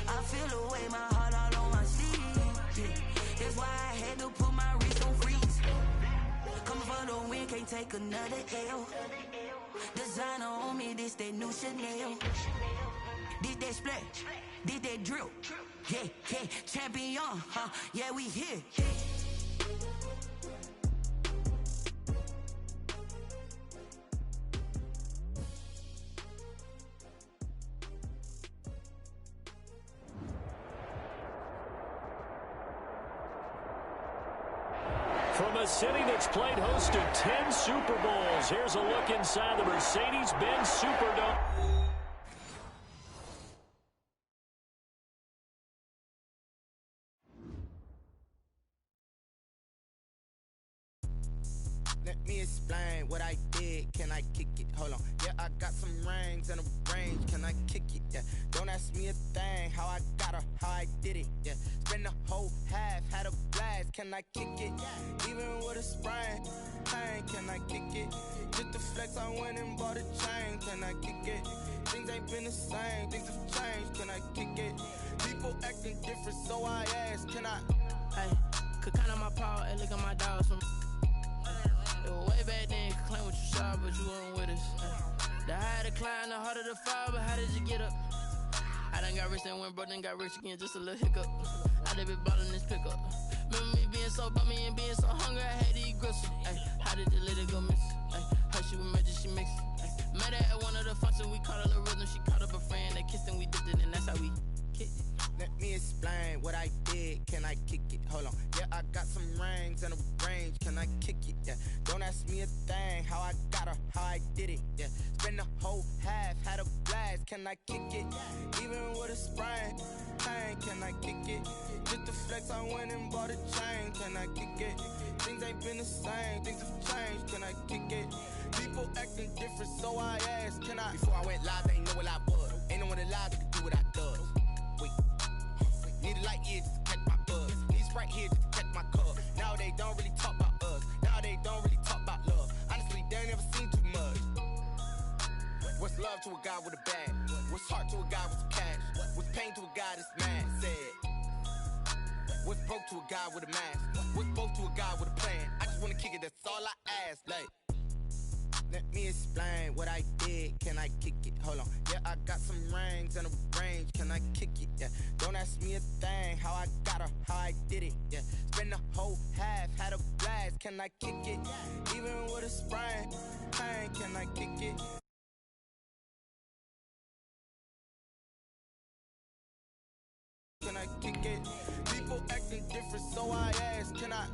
I feel away, my heart all on my sleeve. Yeah. That's why I had to put my wrist on freeze. Coming for the win, can't take another L. Designer on me, this that new Chanel. This that splash, this that drill. Yeah, yeah, champion, huh? Yeah, we here. From a city that's played host to 10 Super Bowls, here's a look inside the Mercedes-Benz Superdome. Let me explain what I did. Can I kick it? Hold on. Yeah, I got some rings and a range. Can I kick it? Yeah. Don't ask me a thing. How I got her, how I did it. Yeah. Spend the whole half, had a blast. Can I kick it? Even with a sprain, pain. Can I kick it? Just to flex, I went and bought a chain. Can I kick it? Things ain't been the same. Things have changed. Can I kick it? People acting different, so I ask. Can I? Hey, could count on my power and look at my dogs from. It was way back then, could claim what you saw, but you weren't with us. The higher the climb, the harder the fall, but how did you get up? I done got rich and went broke, then got rich again, just a little hiccup. I done been ballin' this pickup. Remember me being so bummy and being so hungry, I had to eat gristle. Ay, how did the lady go miss? Ay, how she was magic, she mixed. Met her at one of the functions, we caught her the rhythm, she caught up a friend, they kissed and we dipped it, and that's how we kicked it. Let me explain what I did. Can I kick it? Hold on. Yeah, I got some rings and a range. Can I kick it? Yeah. Don't ask me a thing. How I got her, how I did it. Yeah. Spend the whole half, had a blast. Can I kick it? Even with a sprain, pain. Can I kick it? Just to flex, I went and bought a chain. Can I kick it? Things ain't been the same. Things have changed. Can I kick it? People acting different, so I asked. Can I? Before I went live, they ain't know what I was. Ain't no one alive that could do what I does. Wait. Need a light here just to catch my buzz. Need Sprite here just to catch my cup. Now they don't really talk about us. Now they don't really talk about love. Honestly, they ain't never seen too much. What's love to a guy with a bag? What's heart to a guy with some cash? What's pain to a guy that's mad? Said. What's broke to a guy with a mask? What's broke to a guy with a plan? I just wanna kick it, that's all I ask. Like, let me explain what I did. Can I kick it? Hold on. Yeah, I got some rings and a range. Can I kick it? Yeah. Don't ask me a thing. How I got her, how I did it. Yeah. Spend the whole half, had a blast. Can I kick it? Even with a sprain, pain. Can I kick it? Can I kick it? People acting different, so I ask. Can I?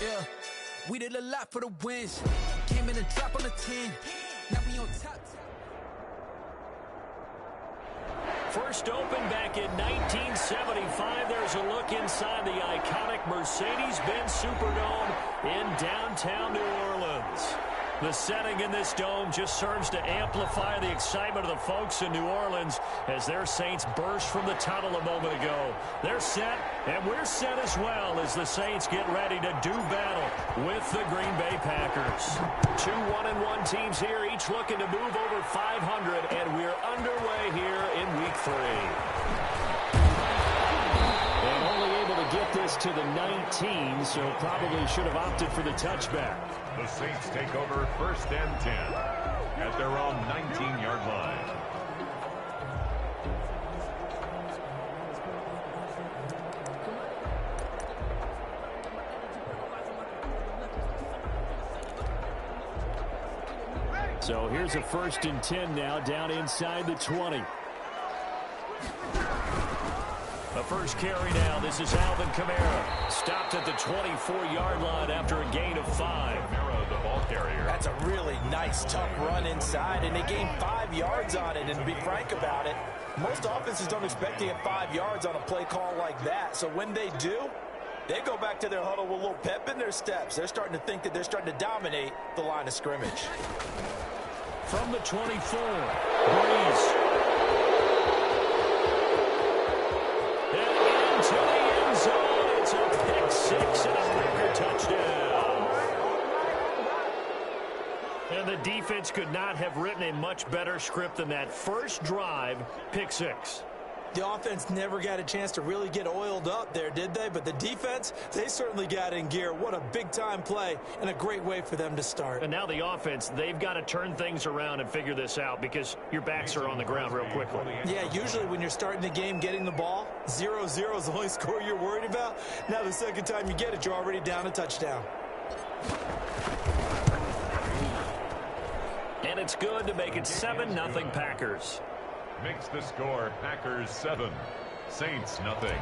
Yeah, we did a lot for the wins. Came in and drop on the 10. Now we on top. First opened back in 1975. There's a look inside the iconic Mercedes-Benz Superdome in downtown New Orleans. The setting in this dome just serves to amplify the excitement of the folks in New Orleans as their Saints burst from the tunnel a moment ago. They're set, and we're set as well as the Saints get ready to do battle with the Green Bay Packers. Two 1-1 teams here, each looking to move over 500, and we're underway here in Week 3. And only able to get this to the 19, so probably should have opted for the touchback. The Saints take over 1st and 10 at their own 19-yard line. So here's a 1st and 10 now, down inside the 20. A first carry now. This is Alvin Kamara. Stopped at the 24-yard line after a gain of 5. Kamara, the ball carrier. That's a really nice, tough run inside, and they gained 5 yards on it. And to be frank about it, most offenses don't expect to get 5 yards on a play call like that. So when they do, they go back to their huddle with a little pep in their steps. They're starting to think that they're starting to dominate the line of scrimmage. From the 24, Breeze. And into the end zone. It's a pick 6 and a Packer touchdown. And the defense could not have written a much better script than that first drive, pick 6. The offense never got a chance to really get oiled up there, did they? But the defense, they certainly got in gear. What a big-time play and a great way for them to start. And now the offense, they've got to turn things around and figure this out because your backs are on the ground real quickly. Yeah, usually when you're starting the game getting the ball, 0-0 is the only score you're worried about. Now the second time you get it, you're already down a touchdown. And it's good to make it 7-0 Packers. Makes the score Packers 7, Saints nothing.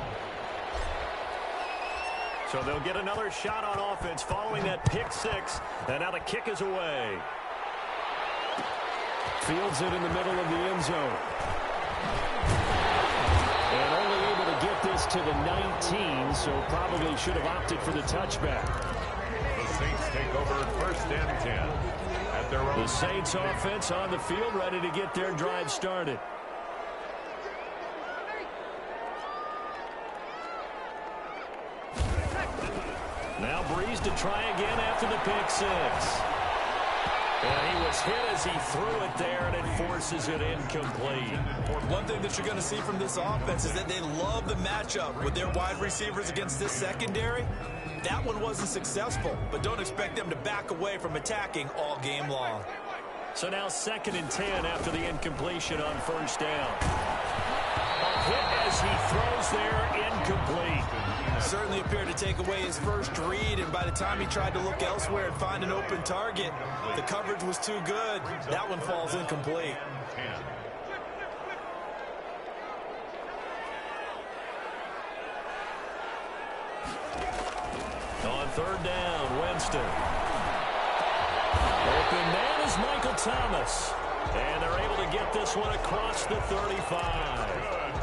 So they'll get another shot on offense following that pick 6. And now the kick is away. Fields it in the middle of the end zone. And only able to get this to the 19, so probably should have opted for the touchback. The Saints take over first and 10 at their own. The Saints offense on the field ready to get their drive started. Now Breeze to try again after the pick 6. And he was hit as he threw it there, and it forces it incomplete. One thing that you're going to see from this offense is that they love the matchup with their wide receivers against this secondary. That one wasn't successful, but don't expect them to back away from attacking all game long. So now 2nd and 10 after the incompletion on first down. A hit as he throws there, incomplete. Certainly appeared to take away his first read, and by the time he tried to look elsewhere and find an open target, the coverage was too good. That one falls incomplete. On 3rd down, Winston. Open man is Michael Thomas. And they're able to get this one across the 35.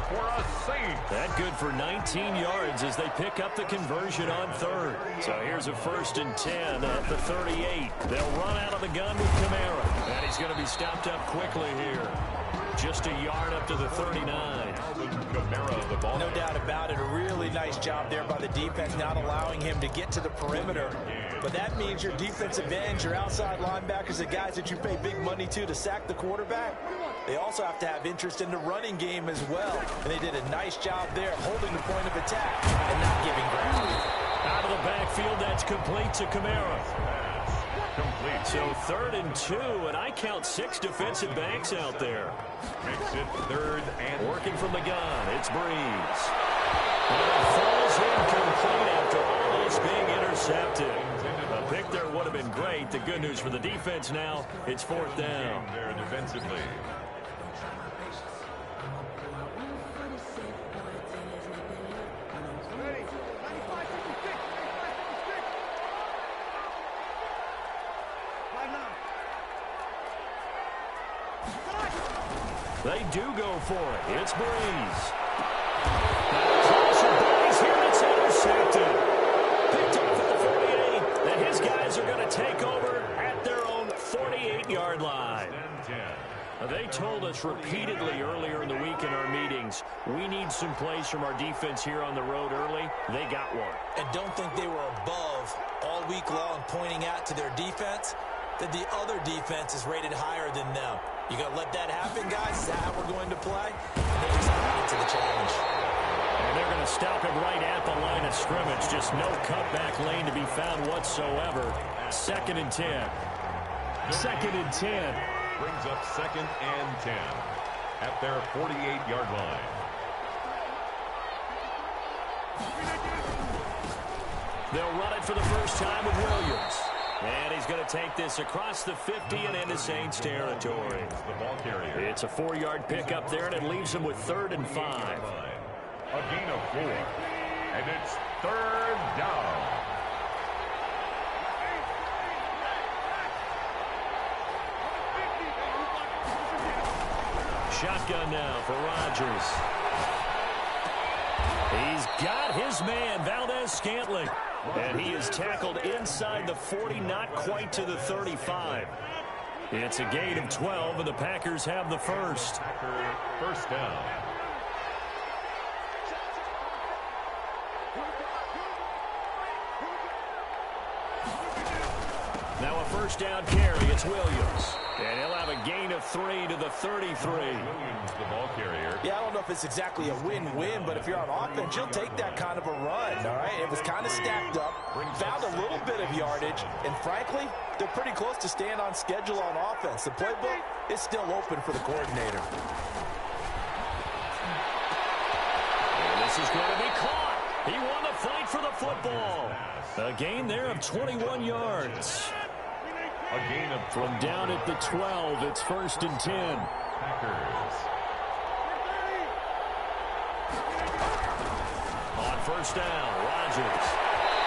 For a Saint. That good for 19 yards as they pick up the conversion on 3rd. So here's a 1st and 10 at the 38. They'll run out of the gun with Kamara. And he's going to be stopped up quickly here. Just a yard up to the 39. Kamara, the ball. No doubt about it. A really nice job there by the defense, not allowing him to get to the perimeter. But that means your defensive ends, your outside linebackers, the guys that you pay big money to sack the quarterback, they also have to have interest in the running game as well. And they did a nice job there holding the point of attack and not giving ground. Out of the backfield, that's complete to Kamara. Complete. So 3rd and 2, and I count 6 defensive backs out there. Makes it 3rd and working from the gun. It's Breeze. And it falls incomplete after almost being intercepted. A pick there would have been great. The good news for the defense now, it's 4th down. there defensively. They do go for it. It's Breeze. Breeze here, it's intercepted. Picked off at the 48. And his guys are going to take over at their own 48-yard line. They told us repeatedly earlier in the week in our meetings, we need some plays from our defense here on the road early. They got one. And don't think they were above all week long pointing out to their defense that the other defense is rated higher than them. You got to let that happen, guys. Is that how we're going to play? And they responded to the challenge. And they're going to stop him right at the line of scrimmage. Just no cutback lane to be found whatsoever. 2nd and 10. 2nd and 10. Brings up 2nd and 10 at their 48-yard line. They'll run it for the first time with Williams. And he's going to take this across the 50 and into Saints territory. The ball carrier. It's a 4-yard pickup there, and it leaves them with 3rd and 5. A gain of And it's third down. Shotgun now for Rodgers. He's got his man, Valdez-Scantling. And he is tackled inside the 40, not quite to the 35. It's a gain of 12, and the Packers have the first. First down. Now a first down carry. It's Williams. And he'll have a gain of 3 to the 33. Williams, the ball carrier. Yeah, I don't know if it's exactly a win-win, but if you're on offense, you'll take that kind of a run, all right? It was kind of stacked up, found a little bit of yardage, and frankly, they're pretty close to staying on schedule on offense. The playbook is still open for the coordinator. And this is going to be caught. He won the fight for the football. A gain there of 21 yards. A gain of From down at the 12, it's first and 10. Packers. On first down, Rodgers.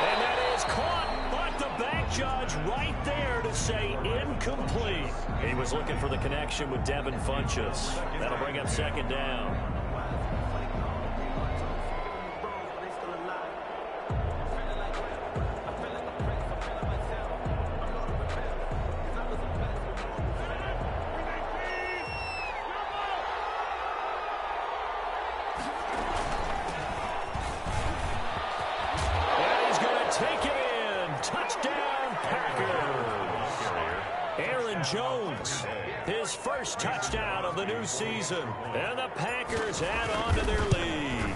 And that is caught, but the back judge right there to say incomplete. He was looking for the connection with Devin Funchess. That'll bring up second down. Jones, his first touchdown of the new season, and the Packers add on to their lead.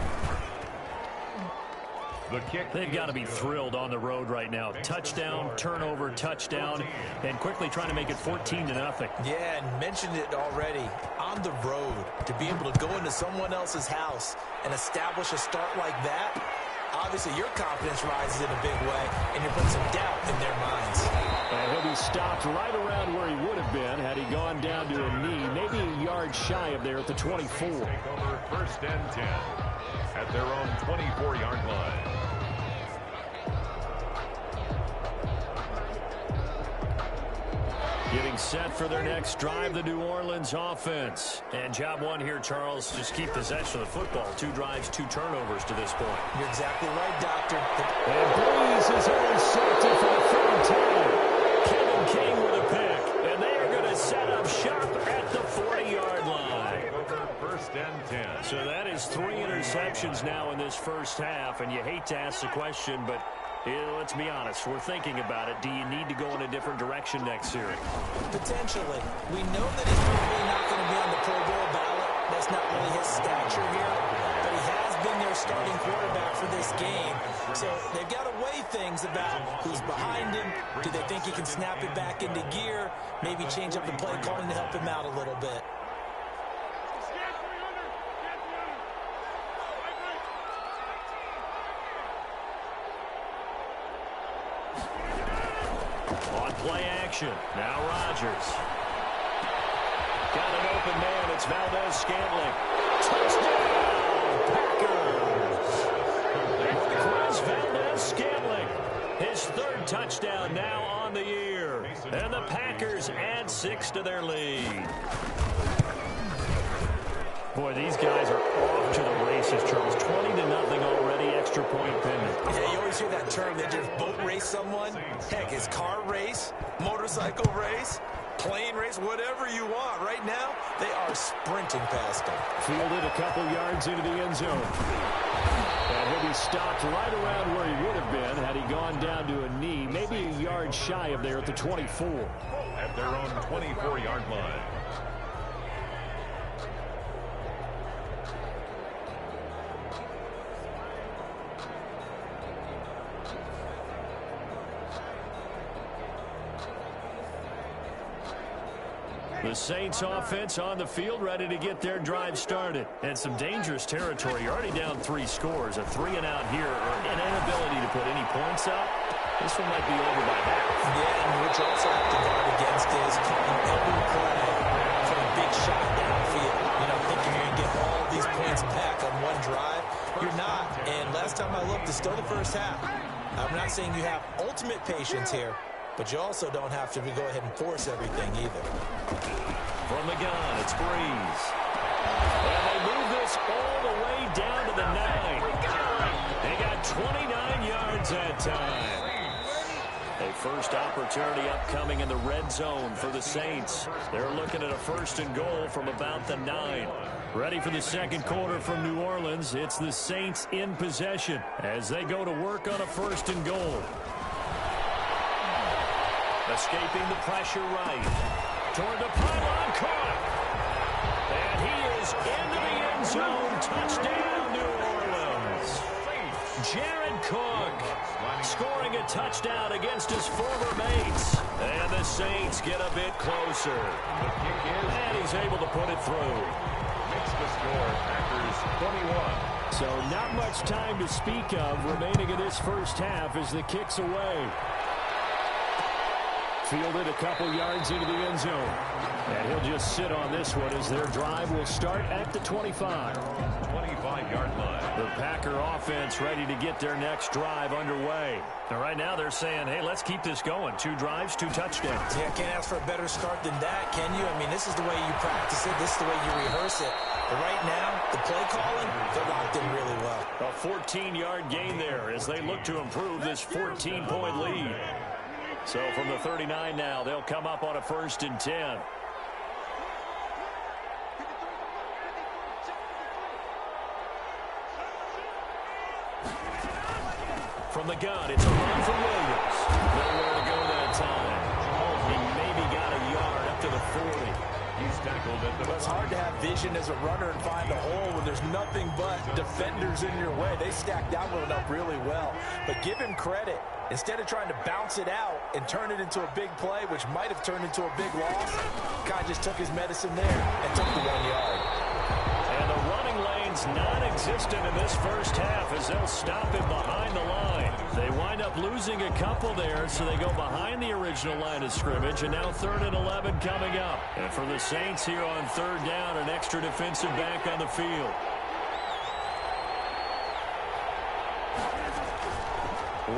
The kick. They've got to be thrilled on the road right now. Touchdown, turnover, touchdown, and quickly trying to make it 14-0. Yeah, and mentioned it already. On the road, to be able to go into someone else's house and establish a start like that, obviously your confidence rises in a big way, and you put some doubt in their minds. And he'll be stopped right around where he would have been had he gone down to a knee, maybe a yard shy of there at the 24. Take over first and 10 at their own 24-yard line. Getting set for their next drive, the New Orleans offense. And job one here, Charles, just keep possession of the football. 2 drives, 2 turnovers to this point. You're exactly right, Doctor. And Breeze is on safety for the third time. Kevin King with a pick. And they are going to set up shop at the 40-yard line. First and 10. So that is 3 interceptions now in this first half. And you hate to ask the question, but let's be honest, we're thinking about it. Do you need to go in a different direction next year? Potentially. We know that he's probably not going to be on the Pro Bowl ballot. That's not really his stature here. But he has been their starting quarterback for this game. So they've got to weigh things about who's behind him. Do they think he can snap it back into gear? Maybe change up the play calling to help him out a little bit. Play action. Now Rodgers. Got an open man. It's Valdez-Scantling. Touchdown, Packers. Chris Valdez-Scantling. His 3rd touchdown now on the year. And the Packers add 6 to their lead. Boy, these guys are off to the races, Charles. 20-0 already, extra point pending. Yeah, you always hear that term. They just boat race someone. Heck, it's car race, motorcycle race, plane race, whatever you want. Right now, they are sprinting past them. Fielded a couple yards into the end zone. And he'll be stopped right around where he would have been had he gone down to a knee, maybe a yard shy of there at the 24. At their own 24-yard line. The Saints offense on the field, ready to get their drive started. And some dangerous territory. You're already down 3 scores. A 3 and out here, or an inability to put any points up. This one might be over by half. Yeah, and what you also have to guard against is every play for a big shot downfield. You know, thinking you're going to get all these points back on one drive. you're not. And last time I looked, it's still the first half. I'm not saying you have ultimate patience here, but you also don't have to go ahead and force everything either. From the gun, it's Breeze. And they move this all the way down to the 9. They got 29 yards that time. A first opportunity upcoming in the red zone for the Saints. They're looking at a 1st and goal from about the 9. Ready for the second quarter from New Orleans. It's the Saints in possession as they go to work on a 1st and goal. Escaping the pressure right. Toward the pylon, caught. And he is into the end zone. Touchdown, New Orleans. Jared Cook scoring a touchdown against his former mates. And the Saints get a bit closer. And he's able to put it through. Makes the score, Packers 21. So not much time to speak of remaining in this first half as the kick's away. Fielded a couple yards into the end zone. And he'll just sit on this one as their drive will start at the 25. 25-yard line. The Packer offense ready to get their next drive underway. And right now they're saying, hey, let's keep this going. 2 drives, 2 touchdowns. Yeah, can't ask for a better start than that, can you? I mean, this is the way you practice it. This is the way you rehearse it. But right now, the play calling, they're locked in really well. A 14-yard gain there as they look to improve this 14-point lead. So from the 39 now, they'll come up on a 1st and 10. From the gun, it's a run for Williams. Nowhere to go that time. He maybe got a yard up to the 40. He's tackled at the... It's hard to have vision as a runner and find a hole when there's nothing but defenders in your way. They stacked that one up really well. But give him credit. Instead of trying to bounce it out and turn it into a big play, which might have turned into a big loss, guy just took his medicine there and took the 1 yard. And the running lane's non-existent in this first half as they'll stop him behind the line. They wind up losing a couple there, so they go behind the original line of scrimmage, and now 3rd and 11 coming up. And for the Saints here on 3rd down, an extra defensive back on the field.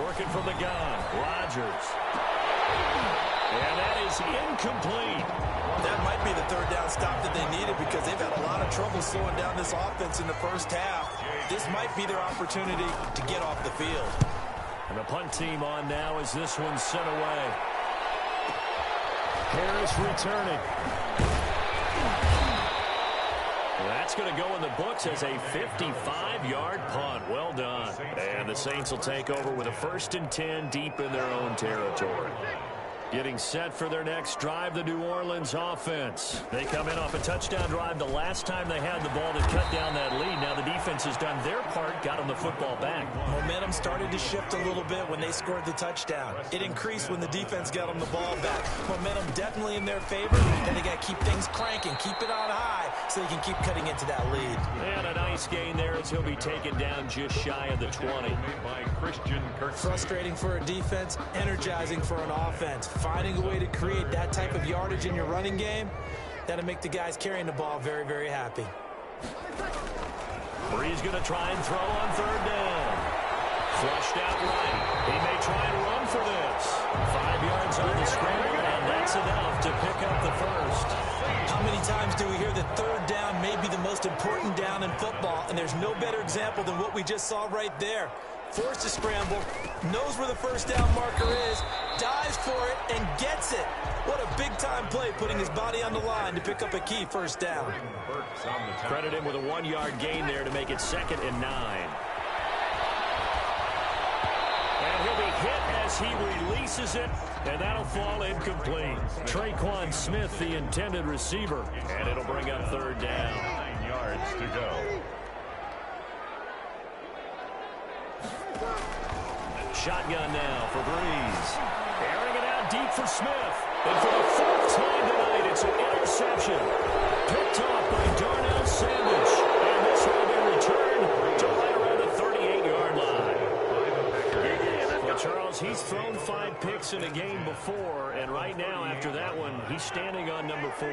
Working from the gun, Rodgers. And that is incomplete. That might be the 3rd down stop that they needed because they've had a lot of trouble slowing down this offense in the first half. This might be their opportunity to get off the field. And the punt team on now as this one's sent away. Harris returning. That's going to go in the books as a 55-yard punt. Well done. And the Saints will take over with a 1st and 10 deep in their own territory. Getting set for their next drive, the New Orleans offense. They come in off a touchdown drive the last time they had the ball to cut down that lead. Now the defense has done their part, got them the football back. Momentum started to shift a little bit when they scored the touchdown. It increased when the defense got them the ball back. Momentum definitely in their favor, and they got to keep things cranking, keep it on high so they can keep cutting into that lead. And a nice gain there as he'll be taken down just shy of the 20. By Christian Kirk. Frustrating for a defense, energizing for an offense. Finding a way to create that type of yardage in your running game, that'll make the guys carrying the ball very, very happy. Breeze going to try and throw on 3rd down. Flushed out right. He may try and run for this. 5 yards on the scramble, and that's enough to pick up the 1st. How many times do we hear that 3rd down may be the most important down in football, and there's no better example than what we just saw right there. Forced to scramble, knows where the 1st down marker is, dives for it, and gets it. What a big-time play, putting his body on the line to pick up a key 1st down. Credit him with a 1-yard gain there to make it 2nd and 9. And he'll be hit as he releases it, and that'll fall incomplete. Traquan Smith, the intended receiver, and it'll bring up 3rd down. 9 yards to go. Shotgun now for Breeze. Airing it out deep for Smith. And for the 4th time tonight, it's an interception. Picked off by Darnell Sanders. And this will be returned to right around the 38-yard line. Well, Charles, he's thrown 5 picks in a game before, and right now, after that one, he's standing on number 4.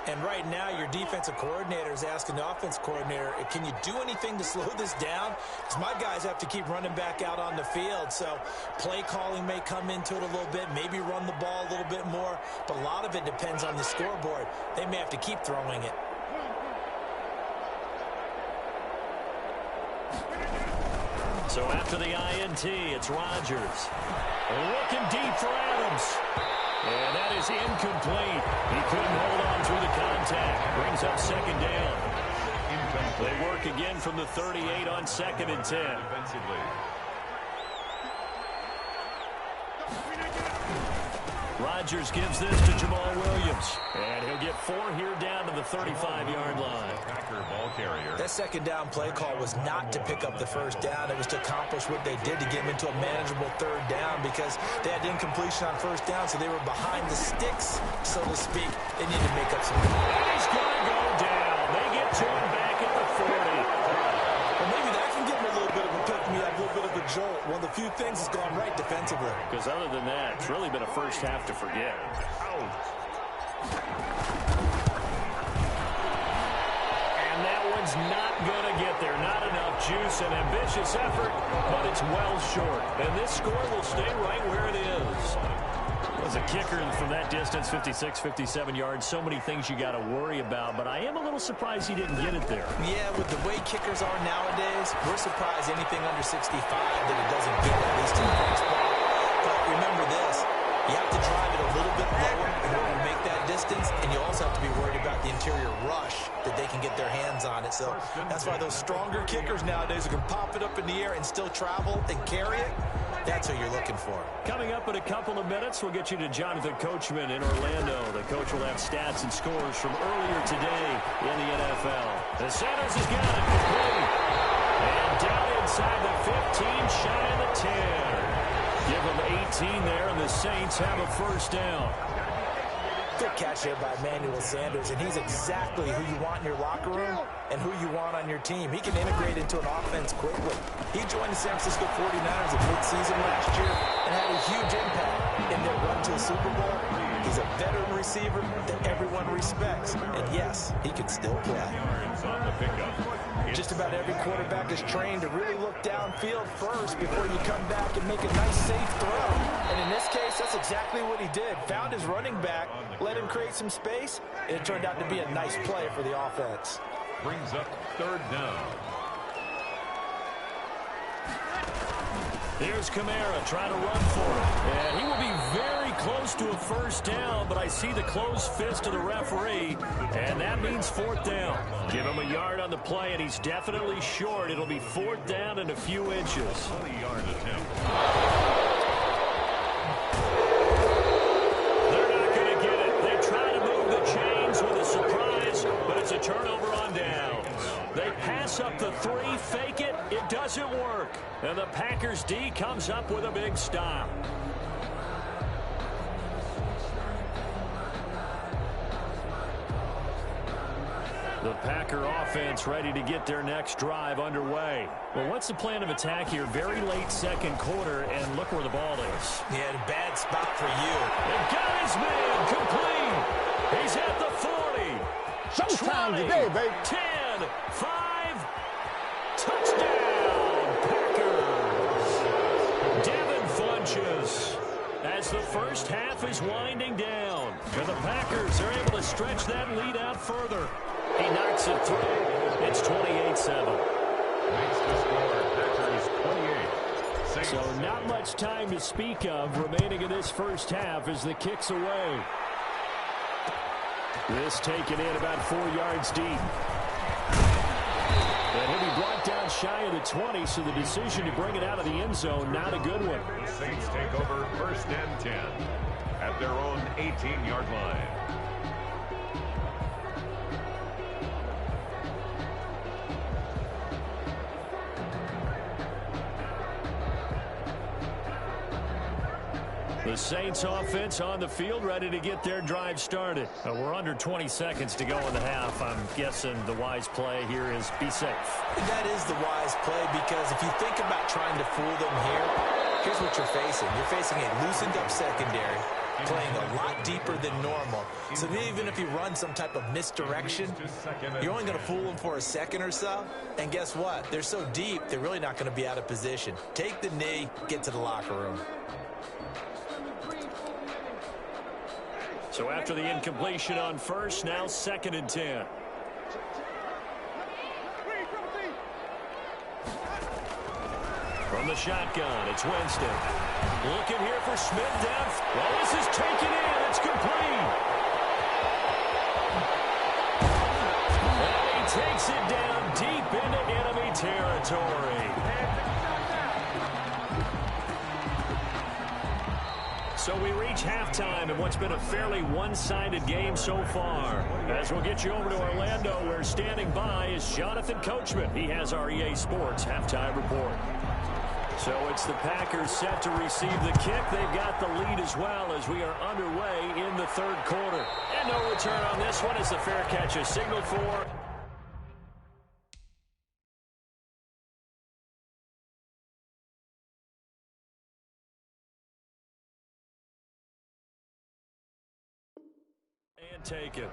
And right now, your defensive coordinator is asking the offense coordinator, can you do anything to slow this down? Because my guys have to keep running back out on the field. So play calling may come into it a little bit, maybe run the ball a little bit more. But a lot of it depends on the scoreboard. They may have to keep throwing it. So after the INT, it's Rodgers. Looking deep for Adams. And that is incomplete. He couldn't hold on through the contact. Brings up second down. They work again from the 38 on 2nd and 10. Defensively. Rodgers gives this to Jamal Williams. And he'll get 4 here down to the 35-yard line. Packer ball carrier. That second down play call was not to pick up the first down. It was to accomplish what they did to get them into a manageable third down because they had incompletion on first down, so they were behind the sticks, so to speak. They needed to make up some. And he's going to go down. They get to him back at the 40. Well, maybe that can give him a little bit of a pick-me, a little bit of a jolt. One of the few things that's gone right defensively. Because other than that, it's really been a first half to forget. And that one's not going to get there. Not enough juice, an ambitious effort, but it's well short. And this score will stay right where it is. As a kicker from that distance, 56, 57 yards, so many things you got to worry about, but I am a little surprised he didn't get it there. Yeah, with the way kickers are nowadays, we're surprised anything under 65 that it doesn't get at least in the first ball. But remember this, you have to drive it a little bit lower in order to make that distance, and you also have to be worried about the interior rush that they can get their hands on it. So that's why those stronger kickers nowadays who can pop it up in the air and still travel and carry it, that's who you're looking for. Coming up in a couple of minutes, we'll get you to Jonathan Coachman in Orlando. The coach will have stats and scores from earlier today in the NFL. The Sanders has got it. And down inside the 15, shy of the 10. Give them 18 there, and the Saints have a first down. Good catch there by Emmanuel Sanders, and he's exactly who you want in your locker room and who you want on your team. He can integrate into an offense quickly. He joined the San Francisco 49ers at midseason last year and had a huge impact in their run to a Super Bowl. He's a veteran receiver that everyone respects, and yes, he can still play. On the pickup. Just about every quarterback is trained to really look downfield first before you come back and make a nice, safe throw. And in this case, that's exactly what he did. Found his running back, let him create some space, and it turned out to be a nice play for the offense. Brings up third down. Here's Kamara trying to run for it. And he will be very close to a first down, but I see the closed fist of the referee, and that means fourth down. Give him a yard on the play, and he's definitely short. It'll be fourth down and a few inches. 20-yard attempt. They're not going to get it. They try to move the chains with a surprise, but it's a turnover on downs. They pass up the 3, fake it. It doesn't work. And the Packers D comes up with a big stop. The Packer offense ready to get their next drive underway. Well, what's the plan of attack here? Very late second quarter, and look where the ball is. Yeah, a bad spot for you. They got his man complete. He's at the 40. Showtime 20, today, baby. 10, 5, touchdown, Packers. Devin Funchess as the first half is winding down. And the Packers are able to stretch that lead out further. He knocks it through. It's 28-7. Makes the score. Packers 28. So not much time to speak of remaining in this first half as the kick's away. This taken in about 4 yards deep. And he'll be brought down shy of the 20, so the decision to bring it out of the end zone, not a good one. The Saints take over first and 10 at their own 18-yard line. The Saints offense on the field, ready to get their drive started. We're under 20 seconds to go in the half. I'm guessing the wise play here is be safe. That is the wise play, because if you think about trying to fool them here, here's what you're facing. You're facing a loosened up secondary. playing a lot deeper than normal. So even if you run some type of misdirection, you're only going to fool them for a second or so. And guess what? They're so deep, they're really not going to be out of position. Take the knee, get to the locker room. So after the incompletion on first, now 2nd and 10. From the shotgun, it's Winston. Looking here for Smith down. Well, this is taken in. It's complete. And he takes it down deep into enemy territory. So we reach halftime in what's been a fairly one-sided game so far. As we'll get you over to Orlando, where standing by is Jonathan Coachman. He has our EA Sports halftime report. So it's the Packers set to receive the kick. They've got the lead as well as we are underway in the 3rd quarter. And no return on this one as the fair catch is signaled for. And taken.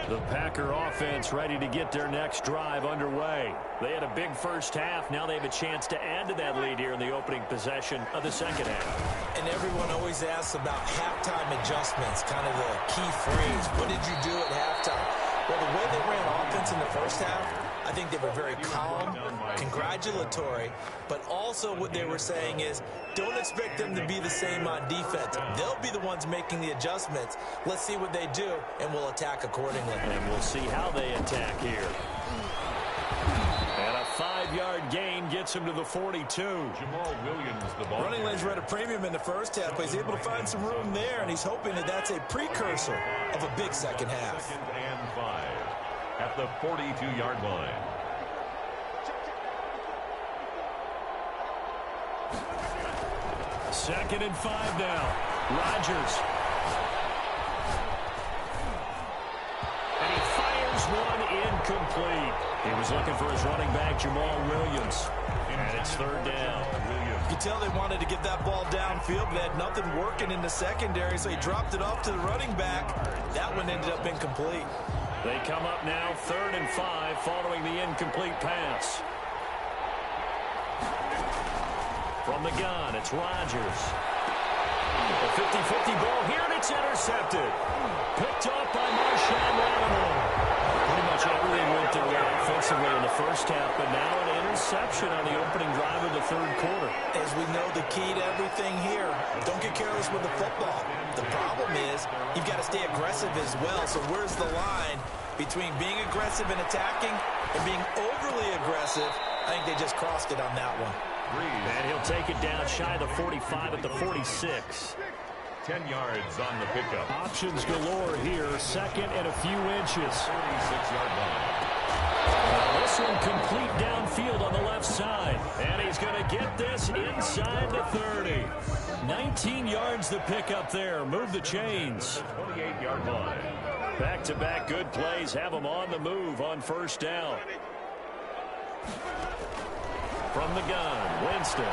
The Packer offense ready to get their next drive underway. They had a big first half. Now they have a chance to add to that lead here in the opening possession of the 2nd half. And everyone always asks about halftime adjustments, kind of the key phrase. What did you do at halftime? Well, the way they ran offense in the first half, I think they were very calm, congratulatory, but also what they were saying is don't expect them to be the same on defense. They'll be the ones making the adjustments. Let's see what they do, and we'll attack accordingly. And we'll see how they attack here. And a 5-yard gain gets him to the 42. Jamal Williams, the ball. Running lanes were at a premium in the first half, but he's able to find some room there, and he's hoping that that's a precursor of a big second half. 2nd and 5 at the 42-yard line. Second and 5 now. Rodgers. And he fires one incomplete. He was looking for his running back, Jamal Williams. And it's 3rd down. You can tell they wanted to get that ball downfield, but they had nothing working in the secondary, so he dropped it off to the running back. That one ended up incomplete. They come up now 3rd and 5 following the incomplete pass. From the gun, it's Rodgers. A 50-50 ball here, and it's intercepted. Picked up by Marshawn Lattimore. Pretty much everything went their way offensively in the first half, but now an interception on the opening drive of the 3rd quarter. As we know, the key to everything here, don't get careless with the football. The problem is you've got to stay aggressive as well, so where's the line between being aggressive and attacking and being overly aggressive? I think they just crossed it on that one. And he'll take it down shy of the 45 at the 46. 10 yards on the pickup. Options galore here. 2nd and a few inches. 36-yard line. Now this one complete downfield on the left side. And he's going to get this inside the 30. 19 yards the pickup there. Move the chains. 28-yard line. Back-to-back good plays have them on the move on 1st down. From the gun, Winston.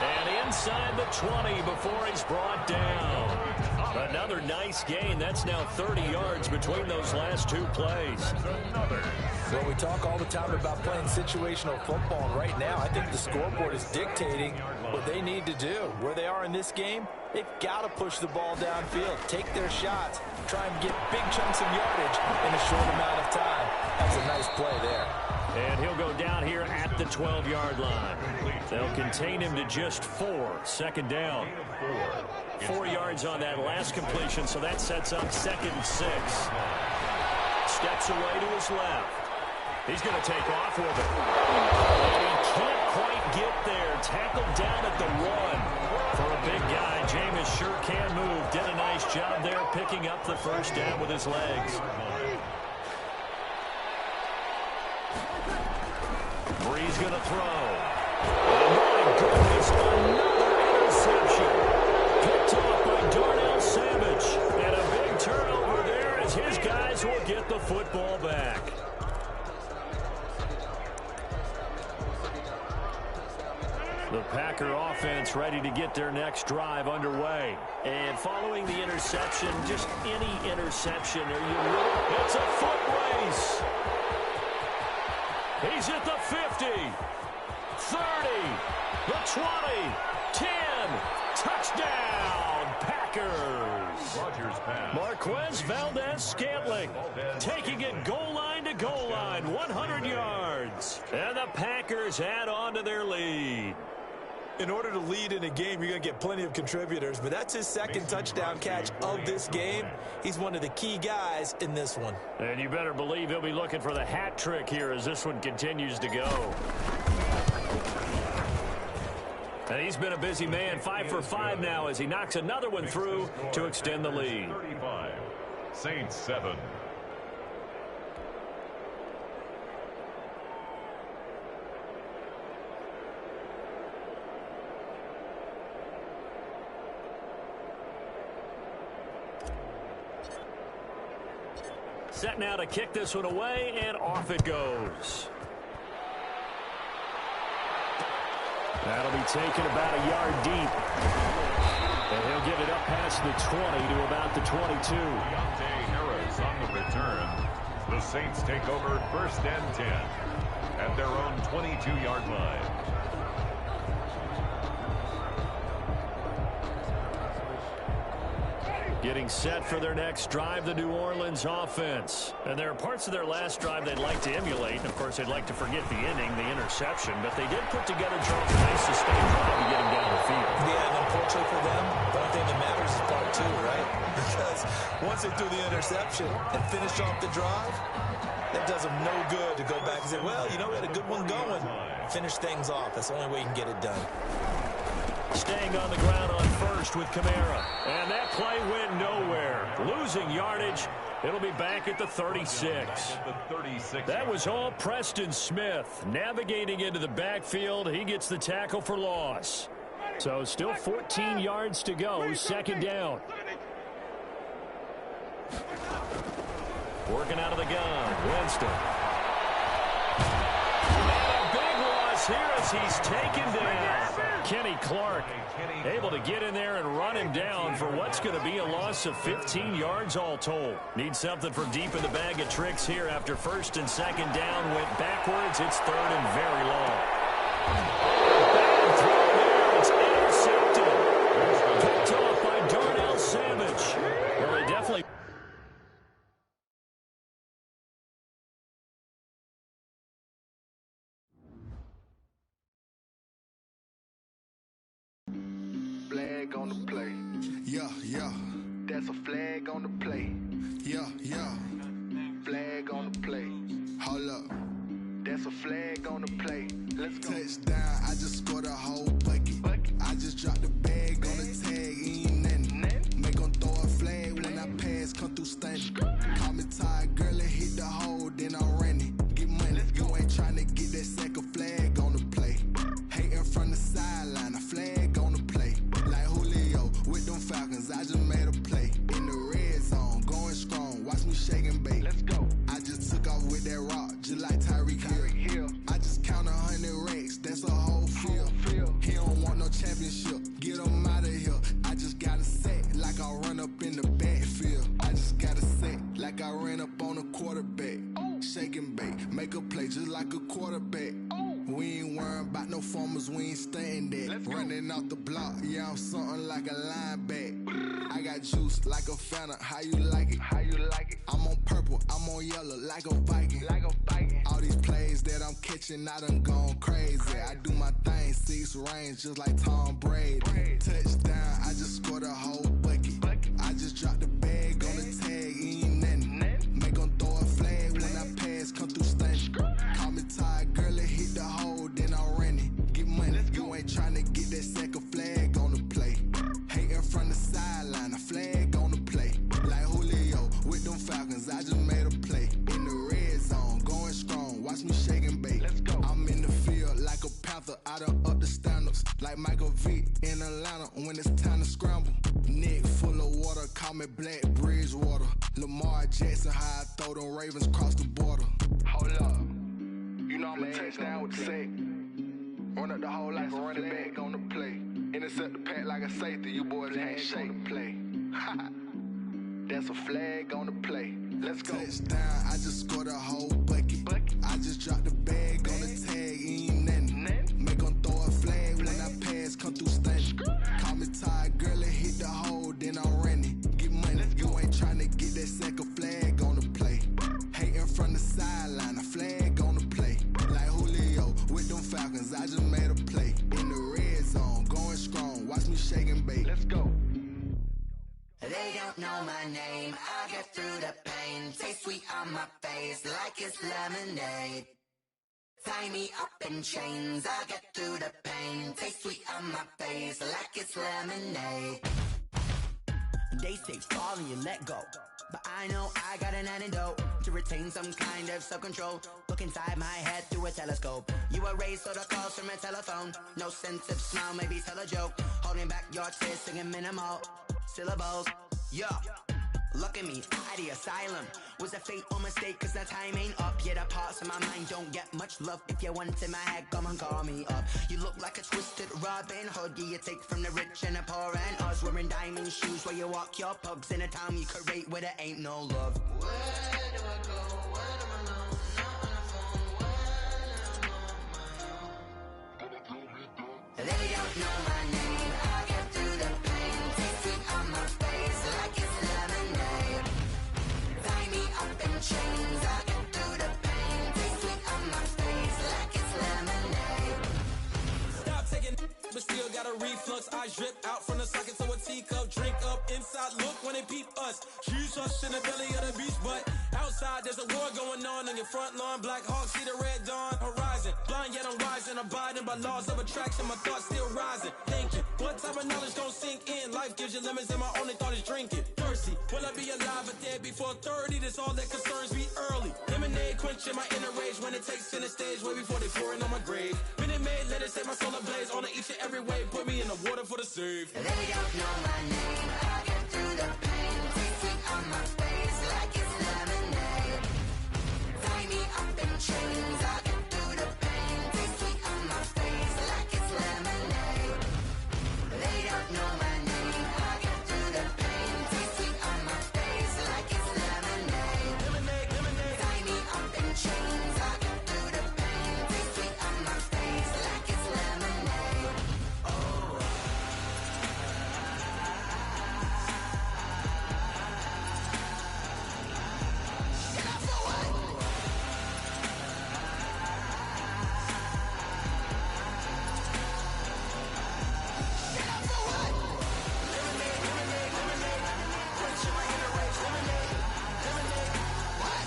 And inside the 20 before he's brought down. Another nice gain. That's now 30 yards between those last 2 plays. Well, we talk all the time about playing situational football. Right now, I think the scoreboard is dictating what they need to do. Where they are in this game, they've got to push the ball downfield, take their shots, try and get big chunks of yardage in a short amount of time. That's a nice play there. And he'll go down here at the 12-yard line. They'll contain him to just 4. 2nd down. 4 yards on that last completion, so that sets up 2nd and 6. Steps away to his left. He's going to take off with it. And he can't quite get there. Tackled down at the 1. For a big guy, Jameis sure can move. Did a nice job there picking up the 1st down with his legs. Brees going to throw. Oh, my goodness, another interception. Picked off by Darnell Savage. And a big turnover there as his guys will get the football back. The Packer offense ready to get their next drive underway. And following the interception, just any interception, it's a foot race. He's at the 50, 30, the 20, 10, touchdown, Packers. Rodgers pass. Marquez Valdez-Scantling taking it goal line to goal line, 100 yards. And the Packers add on to their lead. In order to lead in a game, you're going to get plenty of contributors, but that's his second touchdown catch of this game. He's one of the key guys in this one. And you better believe he'll be looking for the hat trick here as this one continues to go. And he's been a busy man, 5 for 5 now as he knocks another one through to extend the lead. 35, Saints 7. Set now to kick this one away, and off it goes. That'll be taken about a yard deep. And he'll get it up past the 20 to about the 22. Deontay Harris on the return. The Saints take over 1st and 10 at their own 22-yard line. Getting set for their next drive, the New Orleans offense. And there are parts of their last drive they'd like to emulate. And, of course, they'd like to forget the inning, the interception. But they did put together, Charles, a nice sustained drive to get him down the field. Yeah, and unfortunately for them, the only thing that matters is part 2, right? Because once they threw the interception and finished off the drive, that does them no good to go back and say, well, you know, we had a good one going. Finish things off. That's the only way you can get it done. Staying on the ground on first with Kamara. And that play went nowhere. Losing yardage. It'll be back at the 36. That was all Preston Smith. Navigating into the backfield. He gets the tackle for loss. So still 14 yards to go. 2nd down. Working out of the gun. Winston. And a big loss here as he's taken down. Kenny Clark able to get in there and run him down for what's going to be a loss of 15 yards all told. Need something for deep in the bag of tricks here after 1st and 2nd down. Went backwards. It's 3rd and very long. Bad throw there. It's intercepted. Picked off by Darnell Savage. Well, they definitely... Flag on the play. Yeah, yeah. That's a flag on the play. Yeah, yeah. Flag on the play. Hold up. That's a flag on the play. Let's go. Touchdown, I just scored a whole bucket. I just dropped the bag on the tag, ain't nothing. Make them throw a flag when I pass, come through stunning. Call me tired, girl, and hit the hole, then I'm running. Get money, you ain't trying to get that second flag on the play. Hating from the sideline, a flag on the play. Like Julio with them Falcons, I just made a play. In the red zone, going strong, watch me shake and bake. Let's go. I just took off with that rock, just like Tyreek Hill. I just count 100 racks, that's a whole field. He don't want no championship, get him out of here. I just got a set like I run up in the backfield. I just got a set like I ran up on a quarterback. Shake and bake, make a play just like a quarterback. We ain't worrying about no formers, we ain't staying there. Running off the block, yeah, I'm something like a linebacker. I got juice like a Fanta, how you like it? How you like it? I'm on purple, I'm on yellow like a Viking. Like a Viking. All these plays that I'm catching, I done gone crazy. I do my thing, 6 range just like Tom Brady. Touchdown, I just scored a whole bucket. I just dropped the bag on the tag, ain't nothing. Make them throw a flag when I pass, come through stunning. Call me tired, girl, and hit the hole, then I'm running. Get money, you ain't trying to get that second flag on the play. Hating from the sideline, a flag on the play. Like Julio with them Falcons, I just made a play. In the red zone, going strong, watch me shake and bake. Let's go. I'm in the field like a Panther, I done up the standards. Like Michael Vick in Atlanta when it's time to scramble. Neck full of water, call me Black Bridgewater. Lamar Jackson, how I throw them Ravens cross the border. Hold up. You know I'm a touchdown with the sack. Run up the whole life and running back on the play. Intercept the pack like a safety, you boys ain't shake the play. That's a flag on the play. Let's go. Touchdown, I just scored a whole bucket. I just dropped the bag on the tag, ain't nothing. Make them throw a flag when I pass, come through stunning. Call me tired, girl, and hit the hole, then I'm running. Get money, you ain't tryna get that second flag on the play. Hating from the sideline, a flag on the play. Like Julio with them Falcons, I just made a play. In the red zone, going strong, watch me shake and bake. Let's go. They don't know my name, I get through the pain. Taste sweet on my face like it's lemonade. Tie me up in chains, I get through the pain. Taste sweet on my face like it's lemonade. They say fall and you let go, but I know I got an antidote to retain some kind of self-control. Look inside my head through a telescope. You erase all the calls from a telephone. No sense of smile, maybe tell a joke. Holding back your tears, singing minimal syllables. Yo, look at me, at the asylum. Was a fate or mistake, cause the time ain't up. Yet the parts of my mind don't get much love. If you want in my head, come and call me up. You look like a twisted Robin Hood. You take from the rich and the poor and us. Wearing diamond shoes where you walk your pugs in a town you create where there ain't no love. Where do I go? When I'm alone? Not on the phone. When I'm on my own. They don't know my name. I get through the pain. Taste sweet on my face like it's lemonade. Tie me up in chains. I get through the pain. Taste sweet on my face like it's lemonade. Stop taking, but still got a reflux. I drip out from the socket to a teacup. Drink up inside. Look when they peep us. Shoes us in the belly of the beach, but outside there's a war going on your front lawn. Black Hawk see the red dawn horizon. Blind yet I'm rising, abiding by laws of attraction. My thoughts still rising. Thinking, what type of knowledge don't sink in? Life gives you lemons and my only thought is drinking. Thirsty, will I be alive or dead before 30? That's all that concerns me early. Lemonade quenching my inner rage when it takes center stage way before they pour it on my grave. Minute Maid, let it set my soul ablaze on each and every way. Put me in the water for the save. They don't know my name. I get through the pain. Taste sweet on my face like it's lemonade. Tie me up in chains. I get through the pain. Taste sweet on my face like it's lemonade. They don't know my name. I get through the pain. Taste sweet on my face like it's lemonade. Lemonade. Tie me up in chains. I get through the pain. Taste sweet on my face like it's lemonade. Oh. Get up for what? Get up for what? Lemonade. Quenching my inner rage. Lemonade. What?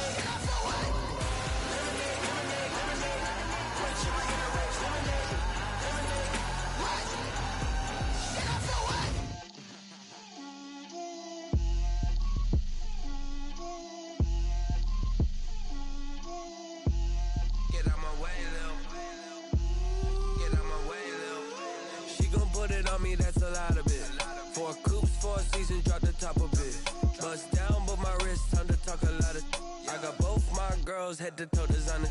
Get up for what? Lemonade. Quenching my inner rage. Lemonade. What? Get up for what? Get out my way, Lil. Get out my way, Lil. She gon' put it on me, that's a lot of it. 4 coops, 4 seasons, drop the top of it. Bust down, but my wrist, time to talk a lot of. I got both my girls, head to toe designer.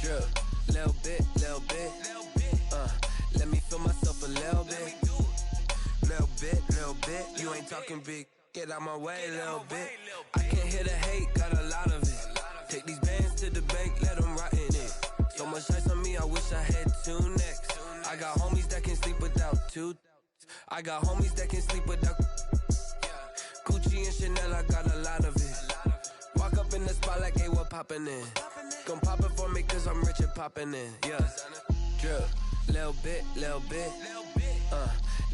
Drip, little bit. Let me feel myself a little bit. Little bit. You ain't talking big. Get out my way, little bit. I can't hear the hate, got a lot of it. Take these bands to the bank, let them rot in it. So much ice on me, I wish I had 2 necks. I got homies that can sleep without 2. I got homies that can sleep without Gucci and Chanel, I got a lot of it. Walk up in the spot like, hey, what poppin' in? Gon' pop it for me cause I'm rich and poppin' in. Yeah, drip, little bit.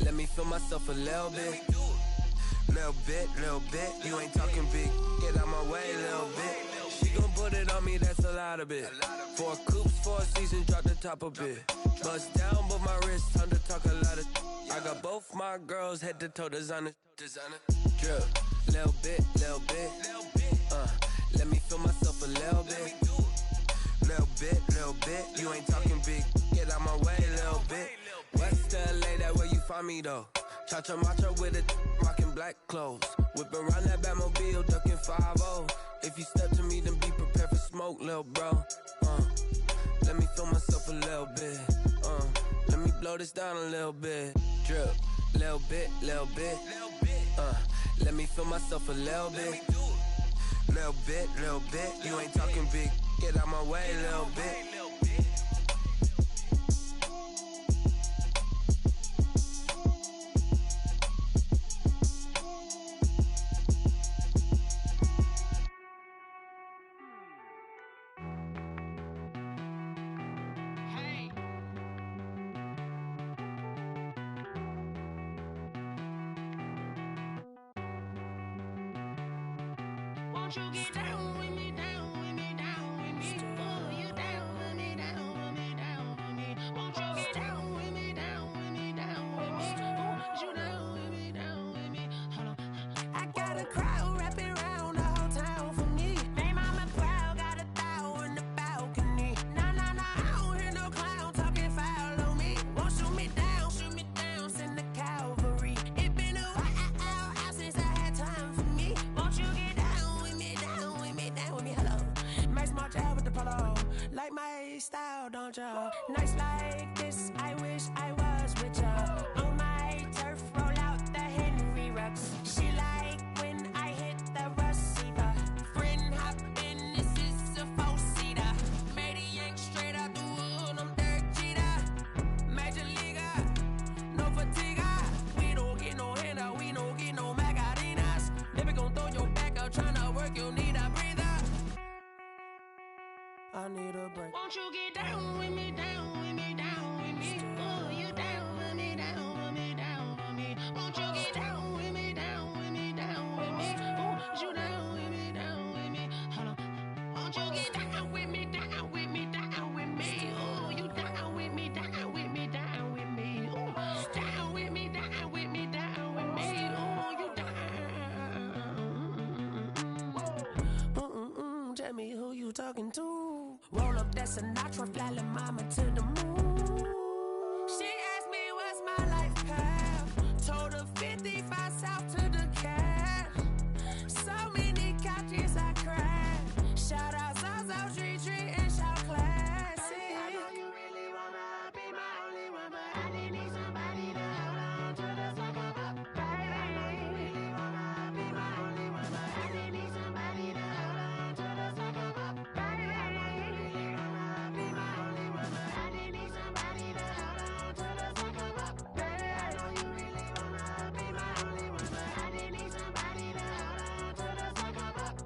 Let me feel myself a little bit. Little bit. You ain't talking big. Get out my way, little bit. She gon' put it on me, that's a lot of it. 4 coops, 4 seasons, drop the top a bit. Bust down, but my wrist, time to talk a lot of. I got both my girls, head to toe designer. Drip, little bit. Let me feel myself a little bit. Little bit. You ain't talking big. Get out my way, little bit. West LA, that where you find me though. Cha-cha matcha with it, rockin' black clothes. Whip around that Batmobile, ducking 5-0. If you step to me, then be prepared for smoke, lil' bro. let me feel myself a little bit. Let me blow this down a little bit. Drip, little bit. Let me feel myself a little bit. Little bit. You ain't talking big. Get out my way, little bit. Won't you get down with me, down with me, down with me? Oh, you down with me, down with me, down with me. Won't you get down with me, down with me, down with me? Oh, you down with me, down with me? Hold on. I got a crowd wrapping around the whole town for me. Hey, mama proud, got a thou in the balcony. Nah, I don't hear no clown talking foul on me. Won't shoot me down, send the cavalry. It been a while since I had time for me. Won't you get down with me, down with me, down with me? Hello. Max March out with the polo. Like my style, don't y'all? Nights like this, I wish I was with y'all. On my turf, roll out the Henry Rux. She like when I hit the receiver. Friend hop in, this is a four-seater. Made a yank straight out the wood, I'm Derek Jeter. Major leaguer, no fatigue. We don't get no handout, we don't get no Macarinas. Never gon' throw your back out, tryna work, you need a breather. I need a break. Won't you get down with me, down with me, down with me? Oh, you down with me, down with me, down with me? Won't you get down with me, down with me, down with me? Oh, you down with me, down with me? Hold on. Won't you get down with me, down with me, down with me? Oh, you down with me, down with me, down with me? Oh, down with me, down with me, down with me? Oh, you down. Tell me who you talking to. Roll up that Sinatra, fly la mama to the moon. She asked me what's my life path. Told her 55 south to the cab. So many couches I cried. Shout out South Street and shout classic. I know you really wanna be my only one, but I didn't need somebody to hold on to the second up. Baby, I know you really wanna be my only one, but I didn't need somebody to hold on to the second up. Baby, I know you really wanna be my only one, but I didn't need somebody to hold on to the second up. Baby, I know you really wanna be my only one, but I didn't need somebody to hold on to the second up.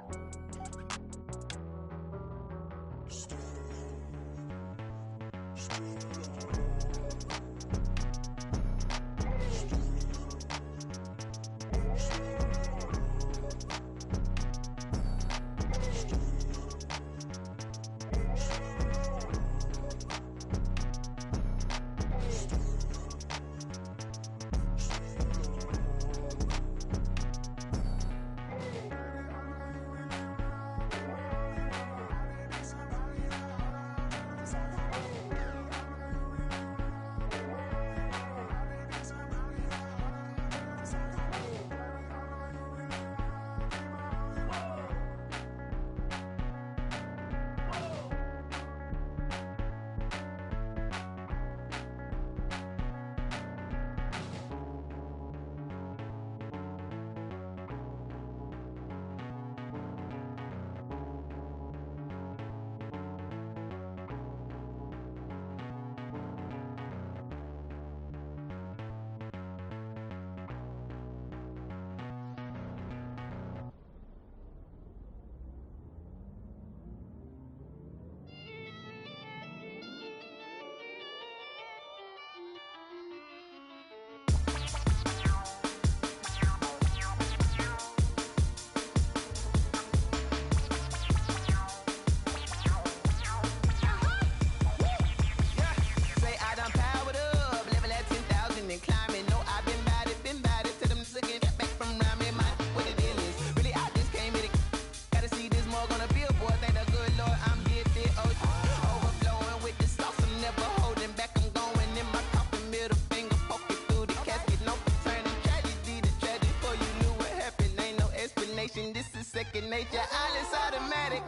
second nature, all is automatic.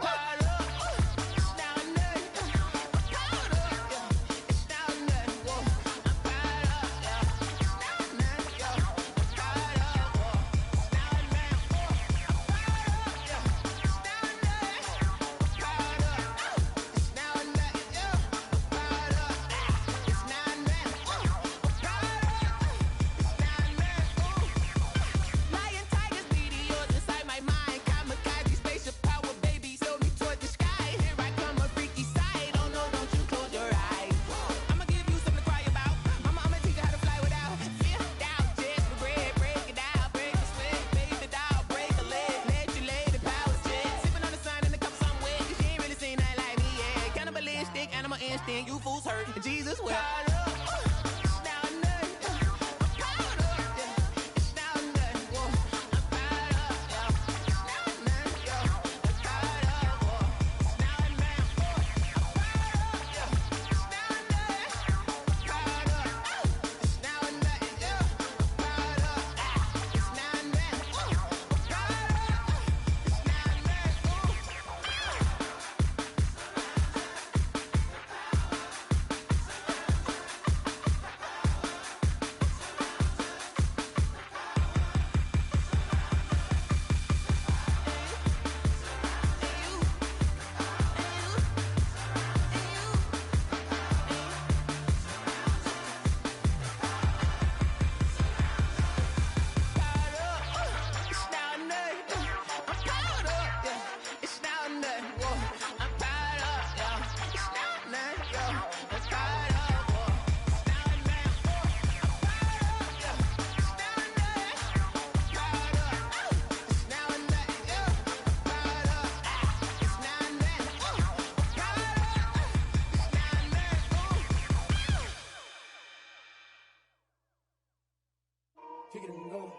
it and go.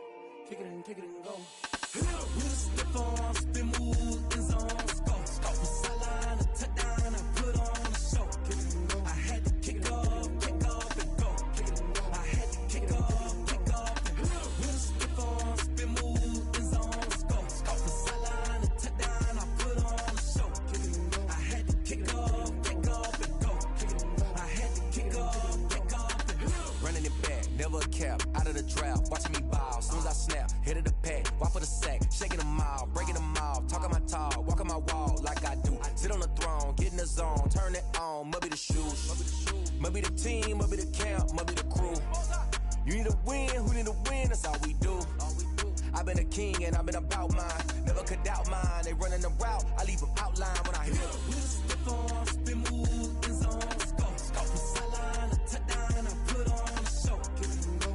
Kick it and go. With a stiff arm, spin move, in zone, go. From sideline to touchdown, I put on a show. I had to kick off and go. I had to kick off and go. With a stiff arm, spin move, in zone, go. From sideline to touchdown, I put on a show. I had to kick off and go. I had to kick off and go. Running it back, never a cap, out of the draft, watching me ball. Soon as I snap, hit of the pack, walk for the sack, shaking them all, breaking them off, talking my talk, walking my wall like I do. Sit on the throne, get in the zone, turn it on, must be the shoes, must be the team, must be the camp, must be the crew. You need a win, who need a win, that's all we do. I've been a king and I've been about mine, never could doubt mine. They running the route, I leave them outline when I hit them. With a stiff arm, spin move, in zone, go. From sideline to touchdown, I put on a show.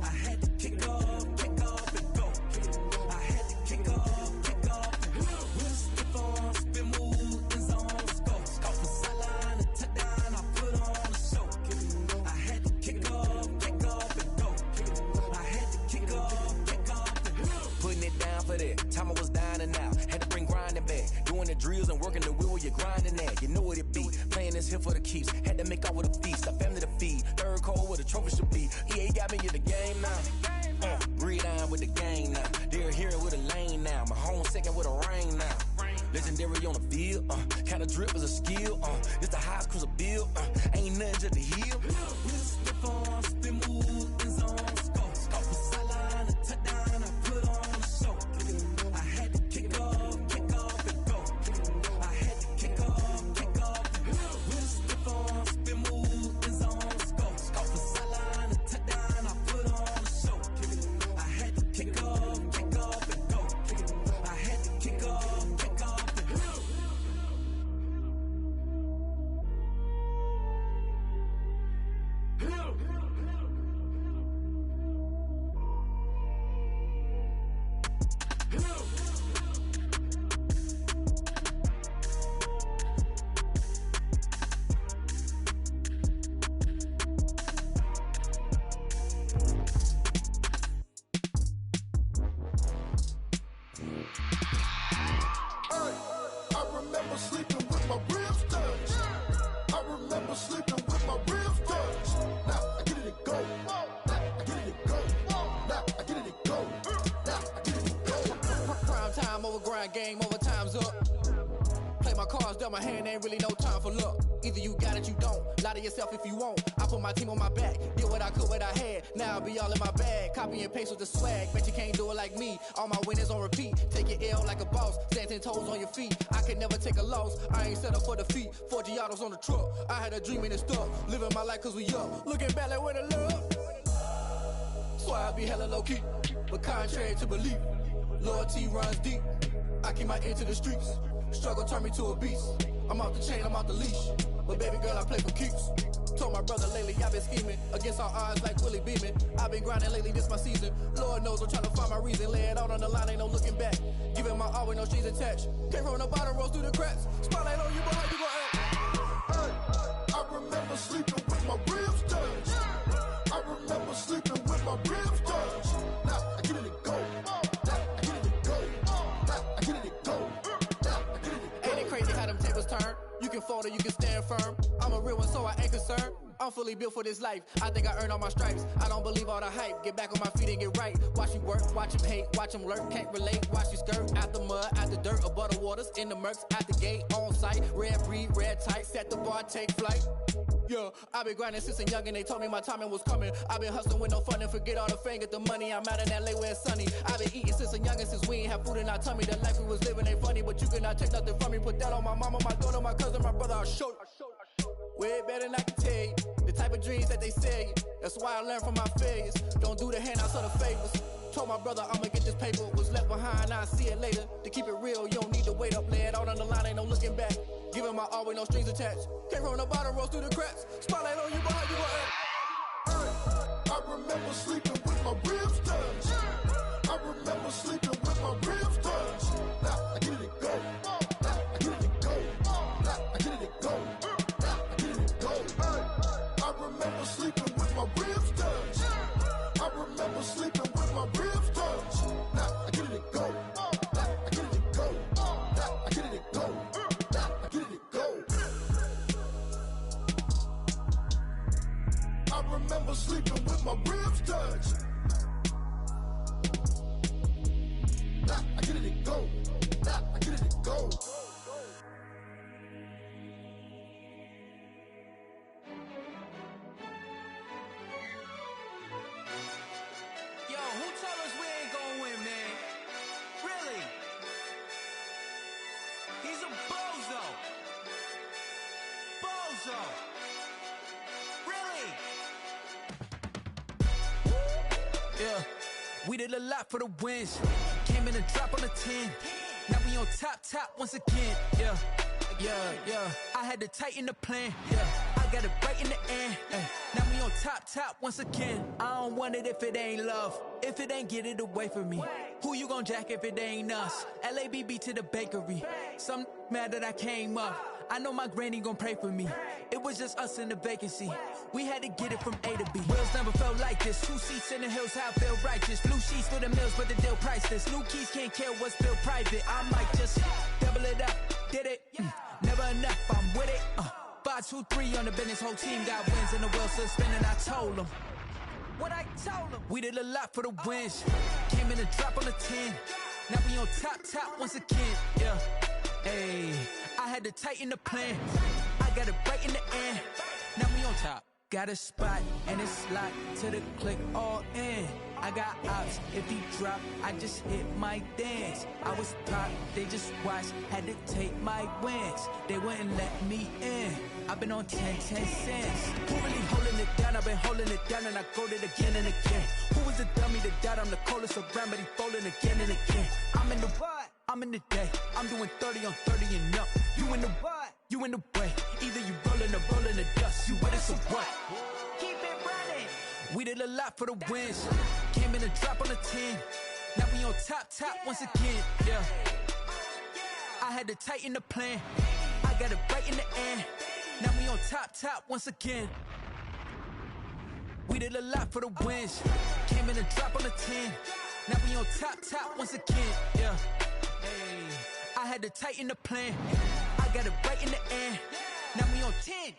I had to kick off and go. I had to kick off and go. With a stiff arm, spin move, in zone, go. From sideline to touchdown, I put on a show. I had to kick off and go. I had to kick off and go. Putting it down for that, time I was down and out. Had to bring grinding back, doing the drills and working the wheel where you're grinding at. You know what it be, playing this here for the keeps. Had to make off with a feast, a family to feed. Third cold where the trophy should be. EA got me in the game now. Breathe on with the game now. They're here with a lane now. My home second with a rain now. Legendary on the field, kind of drip is a skill. It's the highest cruiser bill, ain't nothing just the hill. With a stiff arm, spin move, in zone, go. From sideline to touchdown, I put on a show. I had to kick off and go. I had to kick off and go. With a stiff arm, spin move, in zone, go. From sideline to touchdown, I put on a show. I had to kick off and go. I had to kick off and go. I remember sleeping with my ribs touched. I remember sleeping with my ribs touched. Now I get it and go. Now I get it and go. Now I get it and go. Now I get it and go. Prime time over grind game, over time's up. Play my cards, dealt my hand, ain't really no time for luck. Either you got it, you don't. Lie to yourself if you won't. I put my team on my back, did what I could, what I had. Now I'll be all in my bag, copy and paste with the swag. Bet you can't do it like me. All my winners on repeat. Take your L like a boss, stand 10 toes on your feet. I can never take a loss. I ain't set up for defeat. 4 Giottos on the truck. I had a dream and it stuck. Living my life cause we up. Looking back like where the love. So I be hella low key, but contrary to belief, loyalty runs deep. I keep my ear to the streets. Struggle turned me to a beast. I'm off the chain, I'm off the leash. But baby girl, I play for keeps. Told my brother lately, I've been scheming against all odds like Willie Beeman. I've been grinding lately, this my season. Lord knows I'm trying to find my reason. Lay it out on the line, ain't no looking back. Giving my all with no strings attached. Came from the bottom, rose through the cracks. Spotlight on you, but how you gon' act? Hey, I remember sleeping with my ribs touched. I remember sleeping with my ribs touched. Now I get it and go. Now I get it and go. Now I get it and go. Now I get it and go. Ain't it crazy how them tables turn? You can fold or you can stand firm. I'm a real one, so I ain't concerned. I'm fully built for this life. I think I earned all my stripes. I don't believe all the hype. Get back on my feet and get right. Watch you work, watch him hate, watch him lurk. Can't relate, watch you skirt. Out the mud, out the dirt, above the waters, in the murks, out the gate, on site. Red breed, red tight, set the bar, take flight. Yeah, I been grinding since a youngin', they told me my timing was coming. I been hustling with no fun and forget all the fame, get the money. I'm out in LA where it's sunny. I been eating since a youngin', since we ain't have food in our tummy. The life we was living ain't funny, but you cannot take nothing from me. Put that on my mama, my daughter, my cousin, my brother, I'll show you. Way better than I can tell you. The type of dreams that they sell you. That's why I learned from my failures. Don't do the handouts or the favors. Told my brother I'ma get this paper. Was left behind, I'll see it later. To keep it real, you don't need to wait up. Lay it out on the line, ain't no looking back. Giving my all with no strings attached. Came from the bottom, rose through the cracks. Spotlight on you, but how you gon' act? I remember sleeping with my ribs touched. I remember sleeping with my ribs touched. Now I get it and go. Now I get it and go. Now I get it and go. Now I get it and go. I remember sleeping with my ribs touched. I remember sleeping with my ribs Lonzo. Really? Yeah, we did a lot for the wins. Came in and drop on the 10. Now we on top once again. Yeah. I had to tighten the plan. Yeah, I got it right in the end. Now we on top once again. I don't want it if it ain't love. If it ain't, get it away from me. Who you gon' jack if it ain't us? LABB to the bakery. Some mad that I came up. I know my granny gon' pray for me. It was just us in the vacancy. We had to get it from A to B. Wheels never felt like this. 2 seats in the hills, how I feel righteous. Blue sheets for the mills, but the deal priceless. New keys can't care what's still private. I might just double it up. Did it? Never enough, I'm with it. 5, 2, 3 on the business. Whole team got wins and the wheels still spinning. I told them what I told them. We did a lot for the wins. Came in and drop on the 10. Now we on top once again. Yeah. Hey, I had to tighten the plan. I got it right in the end. Now we on top. Got a spot and it's locked to the click all in. I got ops, if he drop, I just hit my dance. I was top, they just watched, had to take my wins. They wouldn't let me in. I've been on 10 cents. Who really holding it down? I've been holding it down and I go it again and again. Who was the dummy that died? I'm the coldest around, but he folding again and again. I'm in the what? I'm in the day. I'm doing 30 on 30 and up. You in the what? You in the way. Either you rolling or rolling the dust. You with us or what? Keep it running. We did a lot for the wins. Came in and drop on the 10. Now we on top once again. Yeah. I had to tighten the plan. I got it right in the end. Now we on top once again. We did a lot for the wins. Came in and drop on the 10. Now we on top once again. Yeah. Hey, I had to tighten the plan. I got it right in the end. Now we on 10.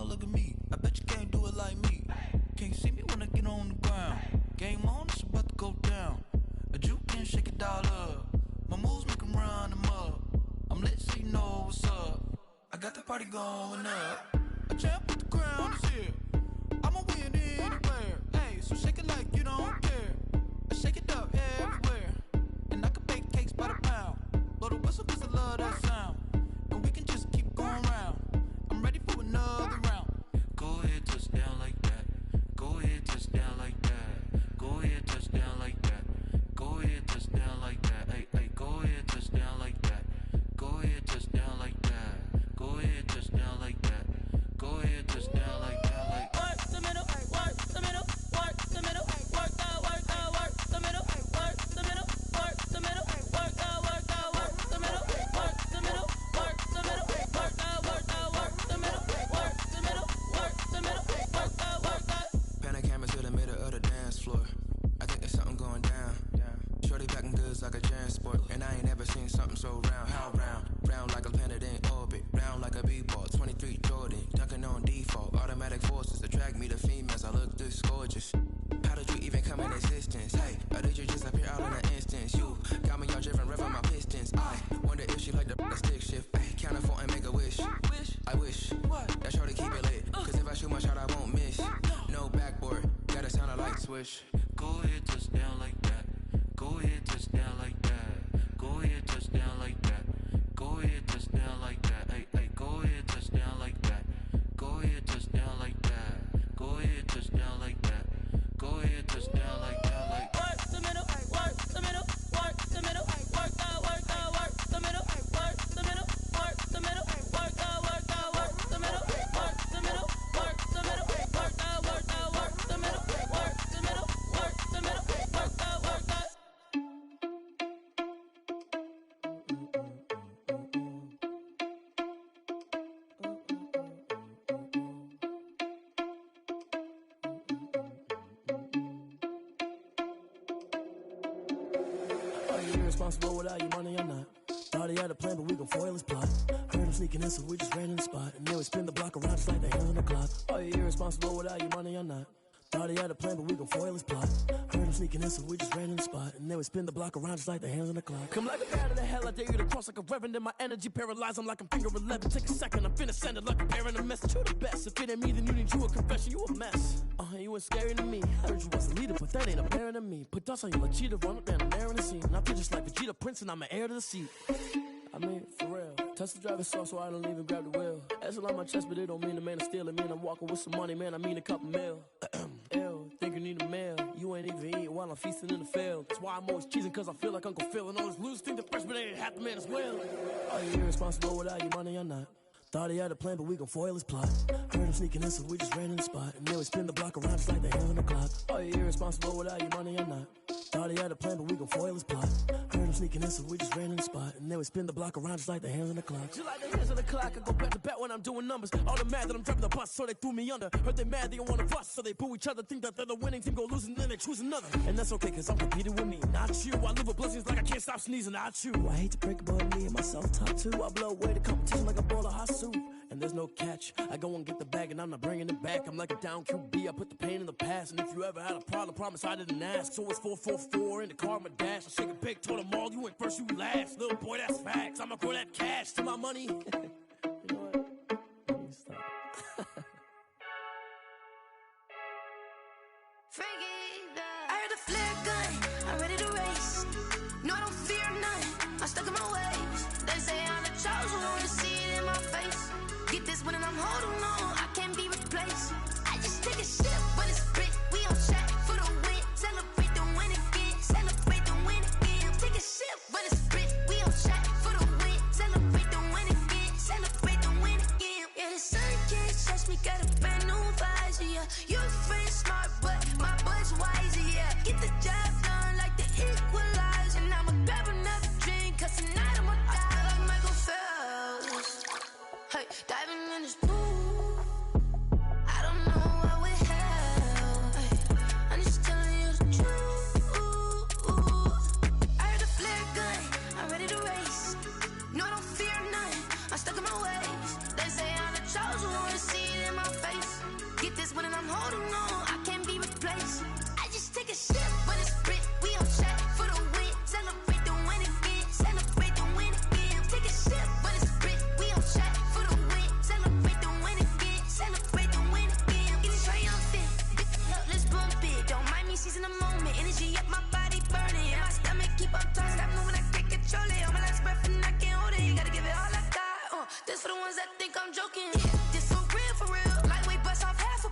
look at me. I bet you can't do it like me. Can't see me when I get on the ground. Game on, it's about to go down. A juke and shake it all up. My moves make them run them up. I'm lit so you know what's up. I got the party going up. A champ with the crown is here. I'ma win anywhere. Hey, so shake it like you don't care. I shake it up everywhere. And I can bake cakes by the pound. Blow the whistle cause I love that sound. And we can just keep going round. I'm ready for another round. Go ahead, touch down like that. Go ahead, touch down like that. Go ahead, touch down like that. Go ahead, touch down like that. Hey, hey, go ahead, touch down like that. Go ahead, touch down like that. Go ahead, touch down like that. Go ahead, touch down like that. Like work the middle, work the middle, work the middle, work out, work the middle, work the middle, work the middle, work out, work the middle, work the middle, work the middle, work out, work the middle, work the middle, work the middle, work out. Pan a camera to the middle of the dance floor. I think there's something going down. Shorty backing goods like a transport, and I ain't never seen something so round. How round? Round like a planet in orbit, round like a b-ball. 23 Jordan, dunking on default. Automatic forces attract me to females. I look this gorgeous. How did you even come in existence? Hey, or did you just appear out in an instance? You got me all driven, revving my pistons. I wonder if she like the stick shift. Ay, count a four and make a wish. I wish that shorty keep it lit. Cause if I shoot my shot, I won't miss. No backboard, gotta sound a light switch. Go ahead, touch down like that. Go ahead, touch down like that. Go ahead, touch down like that. Go ahead, touch down like that. Hey, hey, go ahead, touch down like that. Go ahead, touch down like that. Go ahead, touch down like that. Go ahead, touch down like that. Like work the middle, work the middle, work the middle, work out, work the middle, work the middle, work the middle, work out, work the middle, work the middle, work the middle, work out, work the middle, work the middle, work the middle, work out, work out. Irresponsible without your money or not. Thought he had a plan, but we gon' foil his plot. Heard him sneaking in, so we just ran in the spot. And then we spin the block around just like the hands on the clock. Are you irresponsible without your money or not? Thought he had a plan, but we gon' foil his plot. Heard him sneaking in, so we just ran in the spot. And then we spin the block around just like the hands on the clock. Come like a bat of the hell, I dare you to cross like a reverend. In my energy paralyzed, I'm like I'm finger 11. Take a second, I'm finna send it like a parent a message. You the best, if it ain't me, then you need you a confession. You a mess, you ain't scary to me. I heard you was a leader, but that ain't apparent to me. Put dust on you like cheetah, run up down and there in the scene. And I feel just like Vegeta Prince, and I'm an heir to the seat. I mean, for real. Touch the driver's soft, so I don't even grab the wheel. That's on my chest, but it don't mean the man is stealing. Man, I'm walking with some money, man, I mean a couple mil. Ew, think you need a meal. You ain't even eating while I'm feasting in the field. That's why I'm always cheesing, cause I feel like Uncle Phil. And all those losers think the freshman ain't half the man as well. Are you irresponsible without your money or not? Thought he had a plan, but we gon' foil his plot. Heard him sneaking in, so we just ran in the spot. And then we spin the block around just like the hands on the clock. Are you irresponsible without your money or not? Thought he had a plan, but we gon' foil his plot. Heard him sneaking in, so we just ran in the spot. And then we spin the block around just like the hands on the clock. Just like the hands on the clock, I go back to back when I'm doing numbers. All the mad that I'm driving the bus, so they threw me under. Heard they mad, they don't wanna bust, so they boo each other. Think that they're the winning team, go losing, then they choose another. And that's okay, cause I'm competing with me, not you. I live with blessings like I can't stop sneezing, not you. I hate to break it, but me and myself top two. I blow away the competition like a bowl of hot soup. And there's no catch. I go and get the bag and I'm not bringing it back. I'm like a down QB, I put the pain in the past. And if you ever had a problem, promise I didn't ask. So it's 444 in the car, my dash. I shake a big, told them all, you ain't first, you last. Little boy, that's facts. I'ma grow that cash to my money. You know what? Let me stop. I heard a flare gun, I'm ready to race. No, I don't fear none, I'm stuck in my ways. They say I'm the chosen one, to see it in my face. Get this one and I'm holding on, I can't be replaced. I just take a sip when it's split, we on track for the win. Celebrate the win again, celebrate the win again. Take a sip when it's split, we on track for the win. Celebrate the win again, celebrate the win again. Yeah, the sun can't touch me, got a brand new visor, yeah. Your friend smart, but my boy's wiser, yeah. Get the job done like the equalizer. And I'ma grab another drink, cause tonight I'ma die like Michael Phelps. Hey, diving in this pool, this for the ones that think I'm joking. This for real. Like we bust off half a.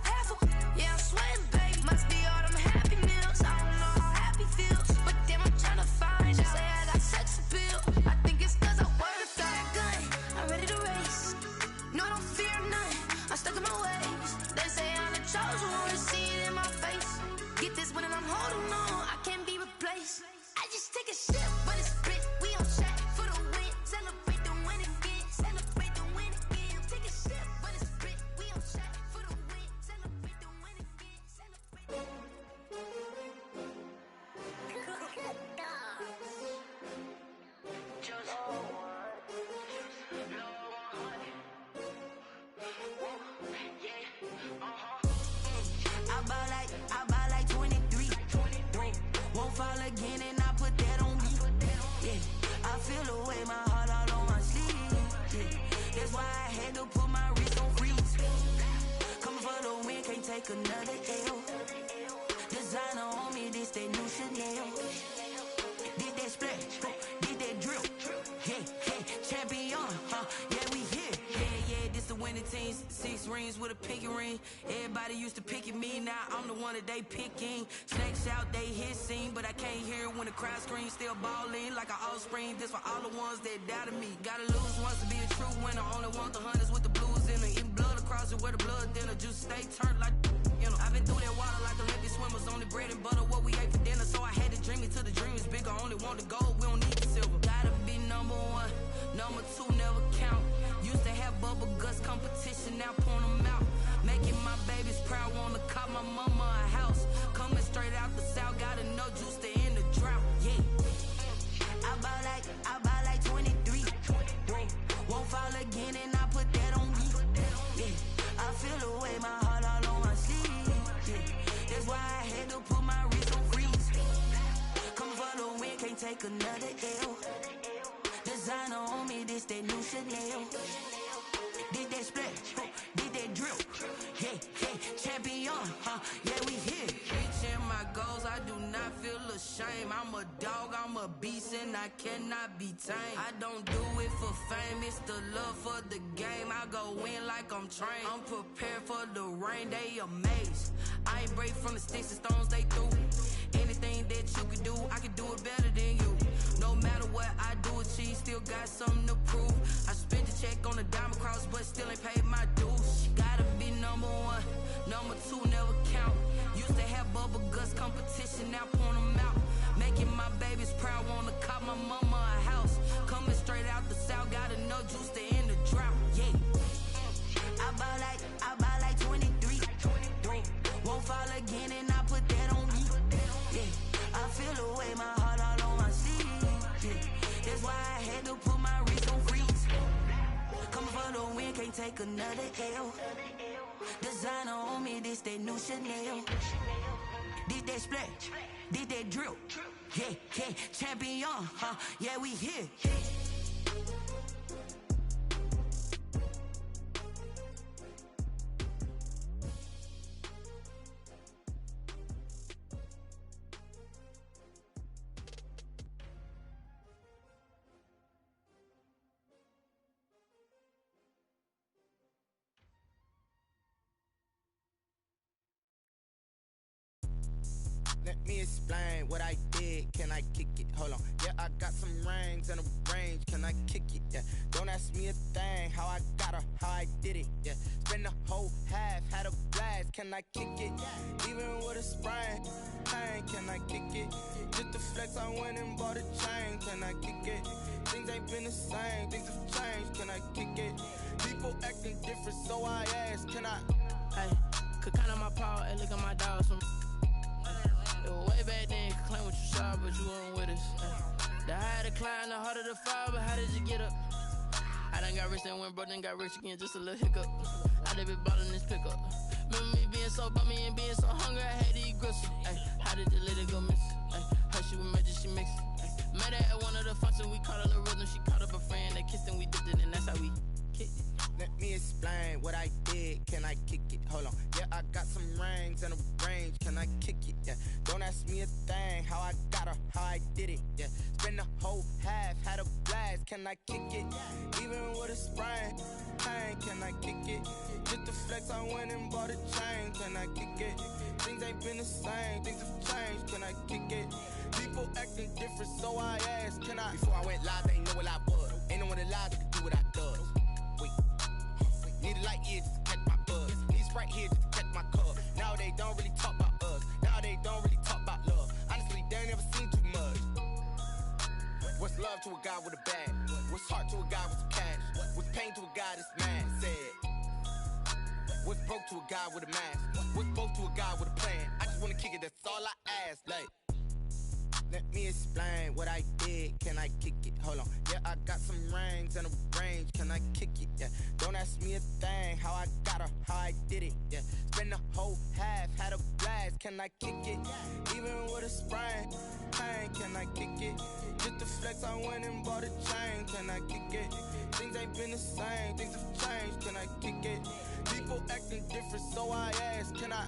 Yeah, I'm sweating, babe. Must be all them happy meals. I don't know how happy feels, but damn, I'm trying to find. She say I got sex appeal. I think it's 'cause I wear the fat gun. I'm ready to race. No, I don't fear nothing. I'm stuck in my ways. They say I'm the chosen one. To see it in my face. Get this when I'm holding on. I can't be replaced. I just take a sip, but it's split. We on track for the win. Celebrate the win again. Celebrate the win again. Take a sip, but it's split. We on track for the win. Celebrate the win again. Celebrate. I buy like 23. Won't fall again and I put that on me. Yeah, I feel the way, my heart all on my sleeve. Yeah, that's why I had to put my wrist on freeze. Coming for the win, can't take another L. Designer on me, this that new Chanel. Did that splash, did that drill. Yeah, champion, yeah, we here. Yeah, this the winning team. 6 rings with a pinky ring. Everybody used to pick at me, now I'm the one that they picking. Snakes out, they hit scene, but I can't hear it when the crowd screams. Still balling like an offspring. This for all the ones that doubted me. Gotta lose once to be a true winner. Only want the hunters with the blues in it. Eating blood across it where the blood dinner. Juice stay turned like, you know. I've been through that water like Olympic swimmers. Only bread and butter, what we ate for dinner. So I had to dream it till the dream is bigger. Only want the gold, we don't need the silver. Gotta be number 1, number 2 never count. Used to have bubble guts competition, now point them out. Making my babies proud, wanna cop my mama a house. Coming straight out the south, gotta know juice to end the drought. Yeah, I buy like 23. Won't fall again and I put that on me. Yeah, I feel the way, my heart all on my sleeve. Yeah, that's why I had to put my wrist on freeze. Coming for the win, can't take another L. Designer on me, this that new Chanel. Did that splash, did that drill. Yeah, champion, yeah, we here. Reaching my goals, I do not feel ashamed. I'm a dog, I'm a beast, and I cannot be tamed. I don't do it for fame, it's the love for the game. I go in like I'm trained. I'm prepared for the rain, they amazed. I ain't break from the sticks and stones they threw. Anything that you could do, I could do it better than you. No matter what I do achieve, still got something to prove. I spent the check on the diamond cross, but still ain't paid my dues. Gotta be number 1, number 2 never count. Used to have bubble guts competition, now point them out. Making my babies proud, wanna cop my mama a house. Coming straight out the south, gotta know juice to end the drought. Yeah, I buy like 23. Won't fall again and I put that on me. Yeah, I feel the way, my heart all on my sleeve. Yeah, that's why I had to put my wrist on freeze. Coming for the win, can't take another L. Designer on me, this that new Chanel. Did that splash, did that drill. Yeah, champion, yeah, we here. Let me explain what I did. Can I kick it? Hold on. Yeah, I got some rings and a range. Can I kick it? Yeah. Don't ask me a thing. How I got her, how I did it. Yeah. Spend the whole half, had a blast. Can I kick it? Even with a sprain, pain. Can I kick it? Just the flex, I went and bought a chain. Can I kick it? Things ain't been the same. Things have changed. Can I kick it? People acting different, so I ask. Can I? Hey, could count on my paw and look at my dogs from. It was way back then, could claim what you saw, but you weren't with us. The higher the climb, the harder the fall, but how did you get up? I done got rich and went broke, then got rich again, just a little hiccup. I done been ballin' this pickup. Remember me being so bummy and being so hungry, I had to eat gristle. How did the lady go miss? Her she was magic, she mixed. Met her at one of the functions, we caught her the rhythm, she caught up a friend, they kissed and we dipped it, and that's how we kicked it. Let me explain what I did. Can I kick it? Hold on. Yeah, I got some rings and a range. Can I kick it? Yeah. Don't ask me a thing. How I got her, how I did it. Yeah. Spend the whole half, had a blast. Can I kick it? Even with a sprain, flex, I went and bought a chain. Can I kick it? Things ain't been the same, things have changed. Can I kick it? People acting different, so I asked, can I? Before I went live, they ain't know what I was. Ain't no one alive that could do what I does. Wait, need a light here just to catch my buzz. Need Sprite here just to catch my cup. Now they don't really talk about us. Now they don't really talk about love. Honestly, they ain't never seen too much. What's love to a guy with a bag? What's heart to a guy with some cash? What's pain to a guy that's mad? Said. What's broke to a guy with a mask? What's both to a guy with a plan? I just wanna kick it, that's all I ask. Like, let me explain what I did. Can I kick it? Hold on. Yeah, I got some rings and a range. Can I kick it? Yeah. Don't ask me a thing. How I got her, how I did it. Yeah. Spend the whole half, had a blast. Can I kick it? Even with a sprain, pain. Can I kick it? Just to flex, I went and bought a chain. Can I kick it? Things ain't been the same. Things have changed. Can I kick it? People acting different, so I ask, can I?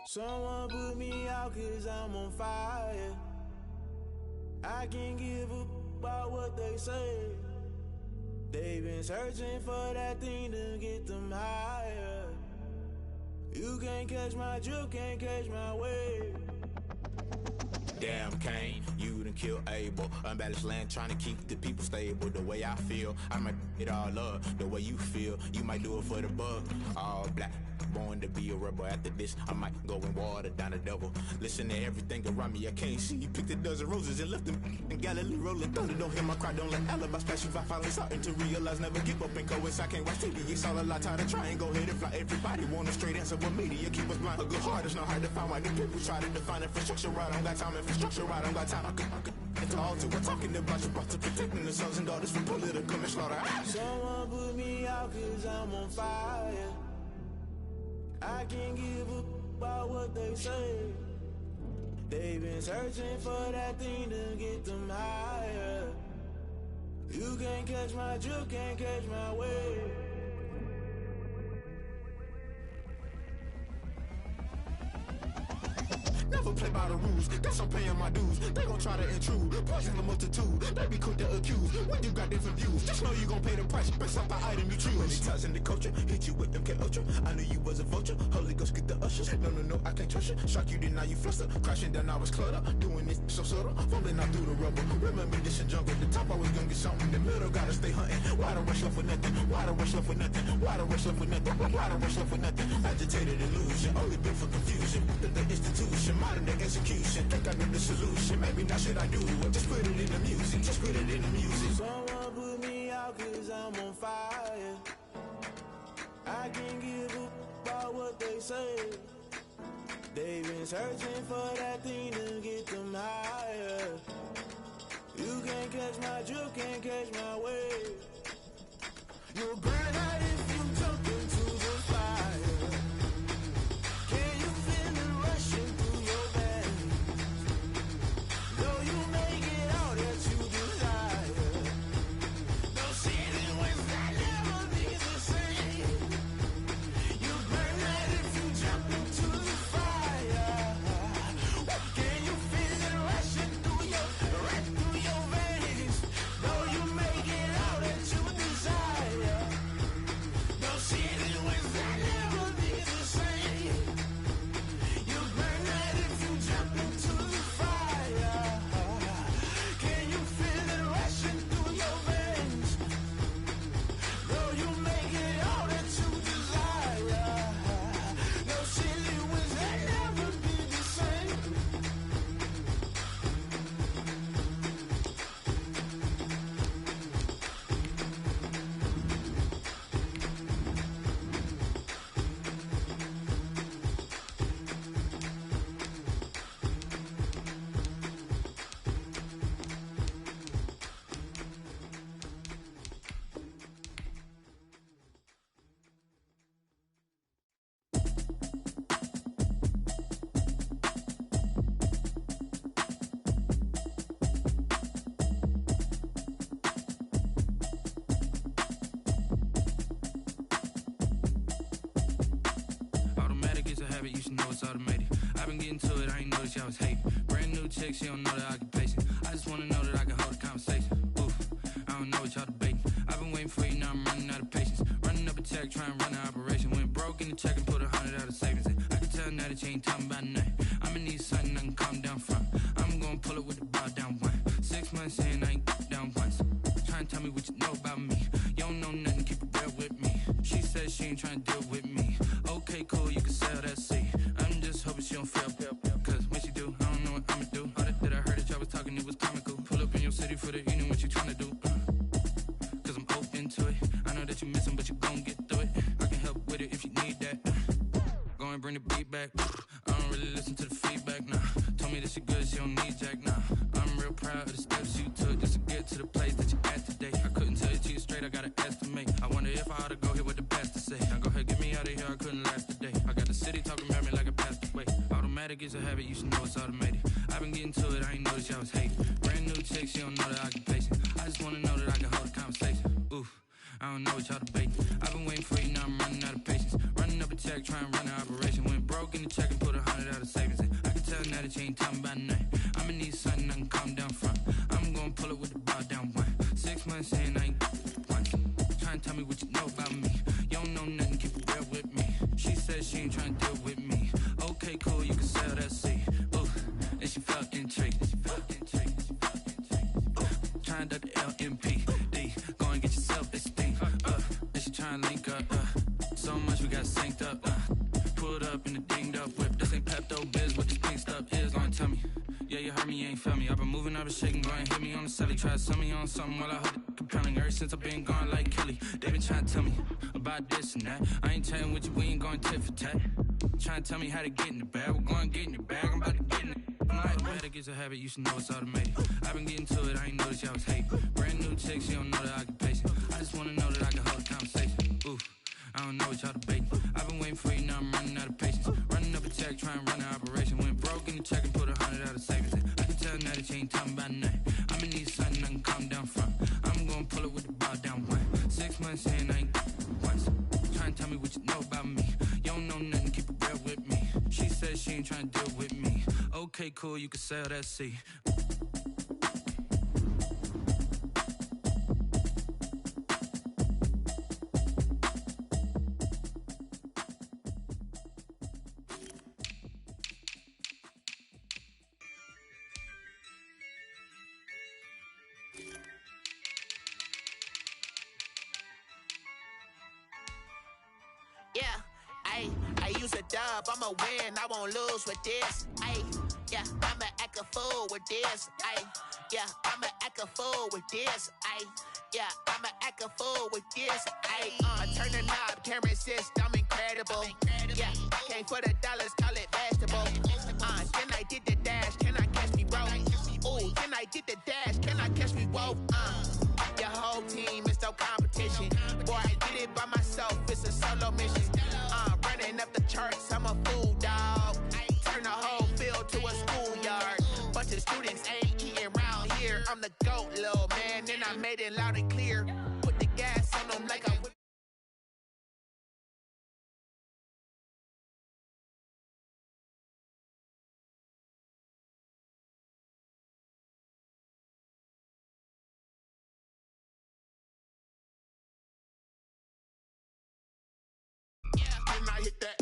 Someone put me out 'cause I'm on fire. I can't give up about what they say. They've been searching for that thing to get them higher. You can't catch my drift, can't catch my wave. Damn Kane, you done killed Abel. Unbalanced land trying to keep the people stable. The way I feel, I might it all up. The way you feel, you might do it for the bug. All black, born to be a rebel. After this, I might go and water down the devil. Listen to everything around me, I can't see. You picked a dozen roses and left them in Galilee rolling thunder. Don't hear my cry, don't let alibis pass you. I finally starting to realize, never give up and coincide. I can't watch TV, it's all a lot. Tired of trying, go ahead and fly. Everybody want a straight answer, but media keep us blind. A good heart is not hard to find. Why the people try to define infrastructure right? I don't got time, infrastructure right? I don't got time. I could into all to we're talking about you, about to protecting the sons and daughters from political manslaughter. Someone put me out 'cause I'm on fire. I can't give up about what they say. They've been searching for that thing to get them higher. You can't catch my drift, can't catch my wave. Never play by the rules, guess I'm paying my dues. They gon' try to intrude, poison the multitude. They be quick to accuse when you got different views. Just know you gon' pay the price based off the item you choose. Many times in the culture, hit you with them K-Ultra. I knew you was a vulture, Holy Ghost get the ushers. No, I can't trust you. Shock you, then now you fluster. Crashing down, I was cluttered. Doing this so subtle, fumbling out through the rubble. Remember this in jungle, the top always gonna get something. The middle gotta stay hunting. Why the rush left for nothing? Why the rush left for nothing? Why the rush left for nothing? Why the rush left for nothing? Agitated illusion, only built for confusion. The institution, modern day execution. Think I know the solution. Maybe not should I do it? Just put it in the music. Just put it in the music. Someone put me out 'cause I'm on fire. I can't give up about what they say. They've been searching for that thing to get them higher. You can't catch my drift, can't catch my wave. You'll burn out if you jump into the fire. Can you feel it rushing through your veins? Though you make it all that you desire. No city was that never be the same. You burn out if you jump into the fire. Can you feel it rushing through your veins? Though you make it all that you desire. know it's automated. I've been getting to it, I ain't noticed y'all was hating. Brand new chick, she don't know the occupation. I just wanna know that I can hold a conversation. Oof, I don't know what y'all debating. I've been waiting for you, now I'm running out of patience. Running up a check, trying to run an operation. Went broke in the check and put 100 out of savings in. I can tell now that you ain't talking about nothing. I'ma need something I can calm down from. I'm gonna pull it with the bow down one. 6 months in, I ain't down once. Trying to tell me what you know about me. You don't know nothing, keep it real with me. She said she ain't trying to deal with me. Okay, cool, you can sell that seat. I'm just hoping she don't fail. Cause when she do, I don't know what I'ma do. All that I heard that y'all was talking, it was comical. Pull up in your city for the evening, what you trying to do? Cause I'm open to it. I know that you missing, but you gon' get through it. I can help with it if you need that. Go and bring the beat back. I don't really listen to the feedback, nah. Told me that she good, she don't need Jack, nah. I'm real proud of the steps you took just to get to the place that you at today. I couldn't tell you to you straight, I gotta estimate. I wonder if I ought to go here with the best to say. Now go ahead, get me out of here, I couldn't last today. I got the city talking about me like a passed away. Automatic is a habit, you should know it's automated. I've been getting to it, I ain't noticed y'all was hating. Brand new chick, she don't know the occupation. I just wanna know that I can hold a conversation. Oof, I don't know what y'all debating. I've been waiting for you, now I'm running out of patience. Running up a check, trying to run an operation. Went broke in the check and put 100 out of savings in. I can tell now that you ain't talking about nothing. I'ma need something I can calm down from. I'm gonna pull it with the bow down one. 6 months in, I ain't once. Trying to tell me what you know about me. You don't know nothing, keep it real with me. She said she ain't trying to deal with me. Okay, cool, you can sell that seat. Ooh, and she felt intrigued. Trying to duck the LMPD. Go and get yourself esteem. And she trying to link up. So much we got synced up. Pulled up in the dinged up whip. This ain't Pepto-Biz, what this pink stuff is. Long tell me. Yeah, you heard me, you ain't felt me. I've been moving, I've been shaking, go and hit me on the celly. Try to sell me on something while I hold it compelling. Ever since I've been gone like Kelly, they been trying to tell me about this and that. I ain't chatting with you, we ain't going tit for tat. Trying to tell me how to get in the bag. We're going to get in the bag, I'm about to get in it. Automatic is a habit, you should know it's automated. I've been getting to it, I ain't noticed y'all was hating. Brand new chick, she don't know the occupation. I just wanna know that I can hold a conversation. Oof, I don't know what y'all debating. I've been waiting for you, now I'm running out of patience. Running up a check, trying to run an operation. Went broke in the check and put 100 out of savings in. I can tell now that you ain't talking about nothing. I'ma need something I can calm down from. I'm gonna pull it with the bow down one. 6 months in, I ain't once. Trying to tell me what you know about me. You don't know nothing, keep it real with me. She said she ain't trying to deal with me. Okay, cool, you can sell that seat. Yeah, I use a dub, I'ma win, I won't lose with this. Yeah, I'ma act a fool with this. Yeah, I'ma act a fool with this. Yeah, I'ma act a fool with this. I turn the knob, can't resist, I'm incredible. Yeah, came for the dollars, call it vegetable. Then I did the dash, can I catch me, bro? Ooh, then I did the dash, can I catch me, whoa? Your whole team is no competition. Boy, I did it by myself, it's a solo mission. Running up the charts, I'm a fool, dog. Turn the whole field to a schoolyard. Bunch of students ain't eating round here. I'm the GOAT, little man, and I made it loud and clear. Put the gas on them like I would. Then I hit that.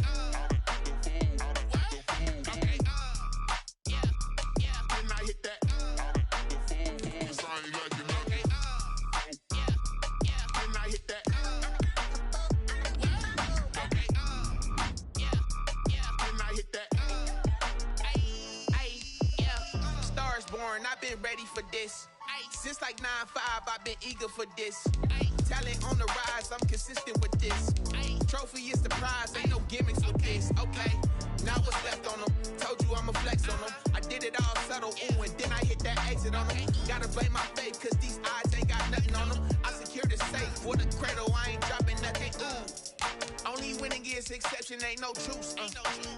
Then I hit that. Then I hit that. Then I hit that. Stars born, I've been ready for this. Since like 9-5, I've been eager for this. Talent on the rise, I'm consistent with this. Trophy is the prize, ain't no gimmicks with this. Okay, now what's left on them? Told you I'ma flex on them. I did it all subtle, ooh, and then I hit that exit on them. Gotta blame my faith, cause these odds ain't got nothing on them. I secured the safe for the cradle, I ain't dropping nothing, ooh. Only winning is exception, ain't no truce.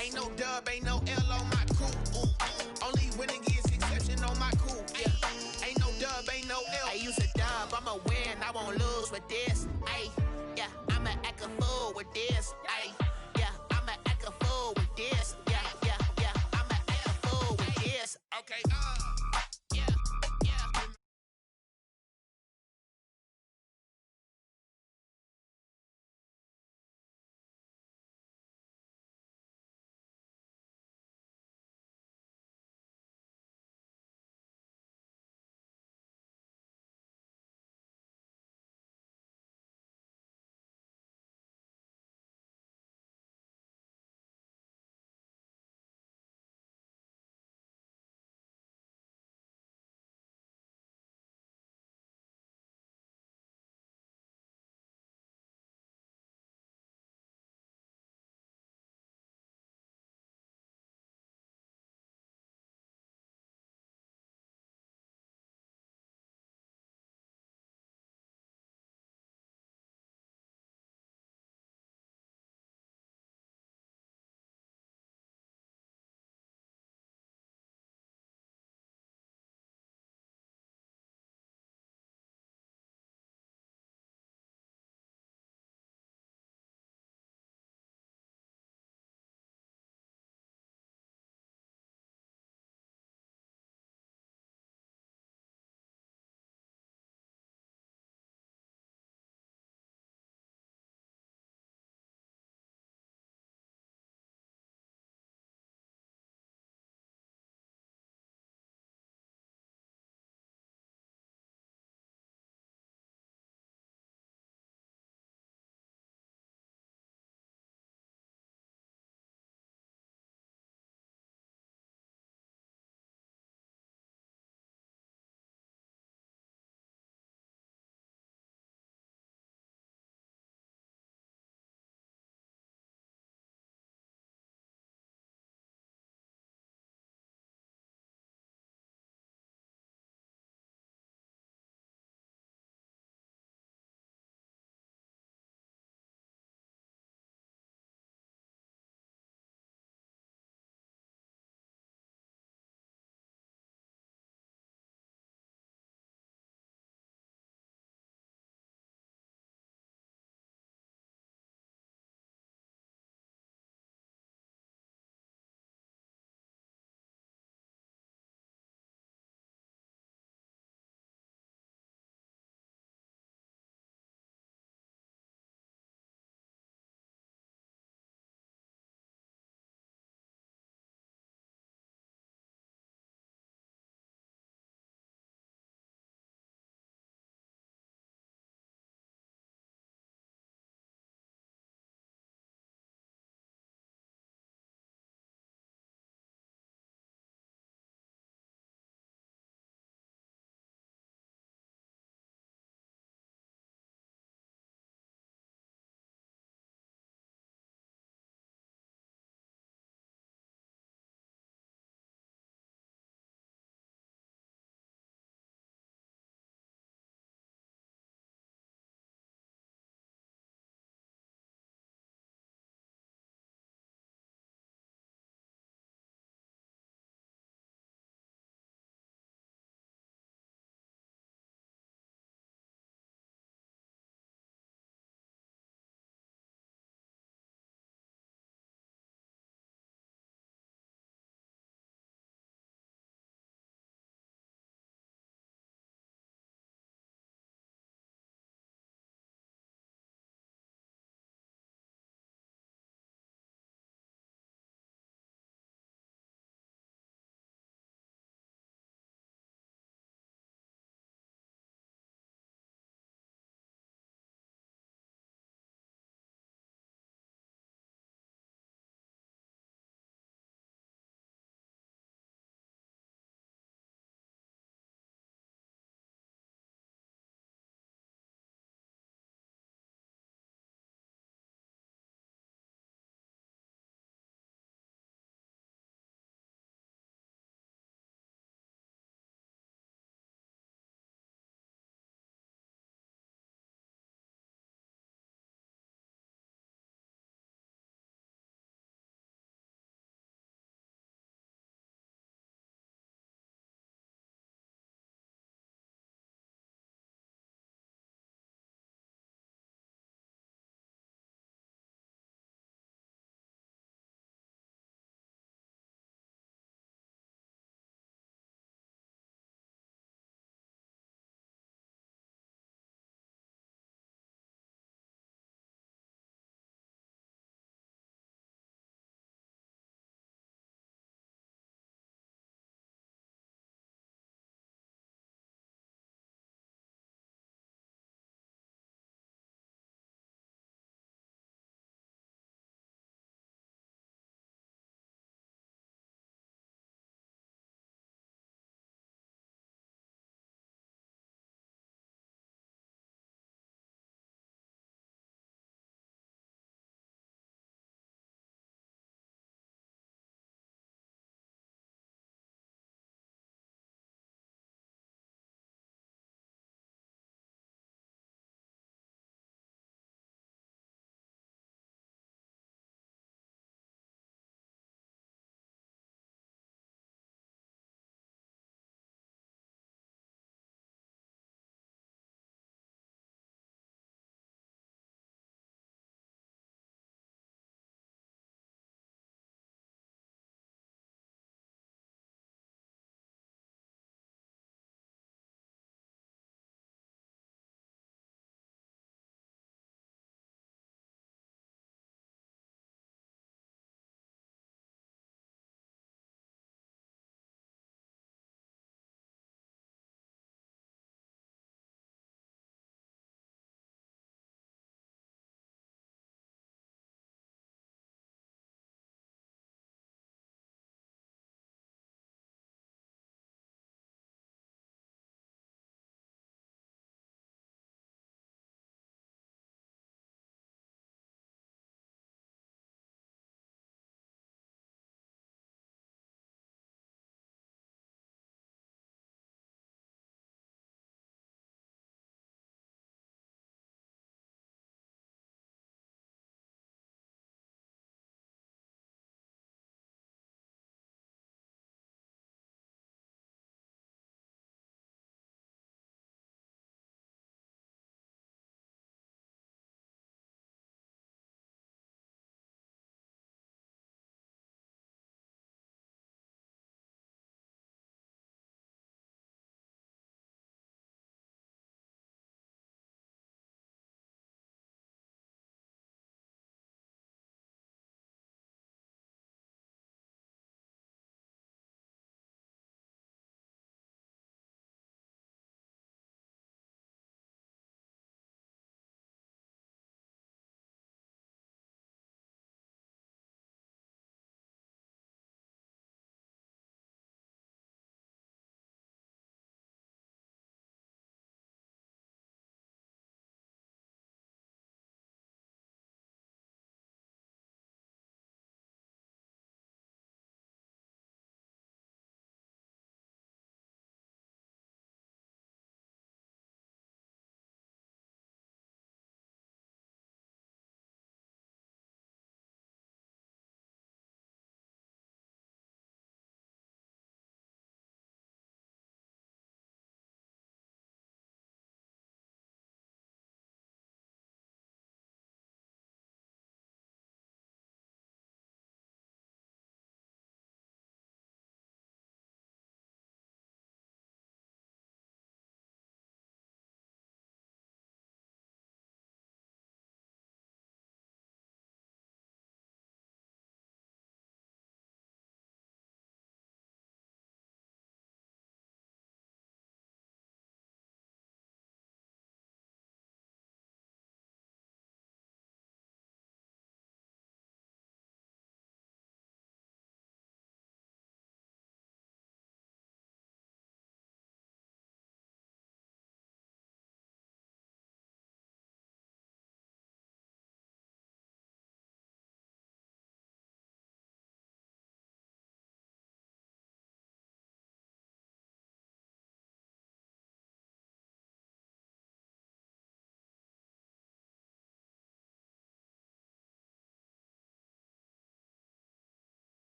Ain't no dub, ain't no L on my crew. Only winning is exception on my crew. Yeah, ain't no dub, ain't no L. I use a dub, I'ma win, I won't lose with this. Yeah, I'ma act a fool with this. Yeah, I'ma act a fool with this. Yeah.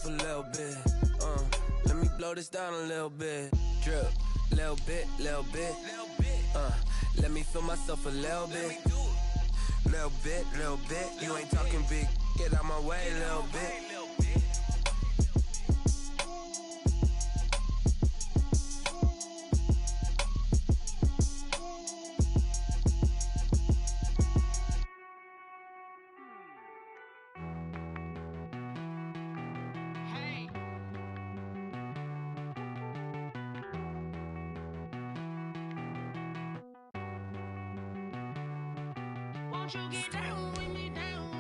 a little bit. Let me blow this down a little bit. Drip, little bit, little bit. Let me feel myself a little bit. Little bit, little bit. You ain't talking big, get out my way, little bit. Won't you get down with me, down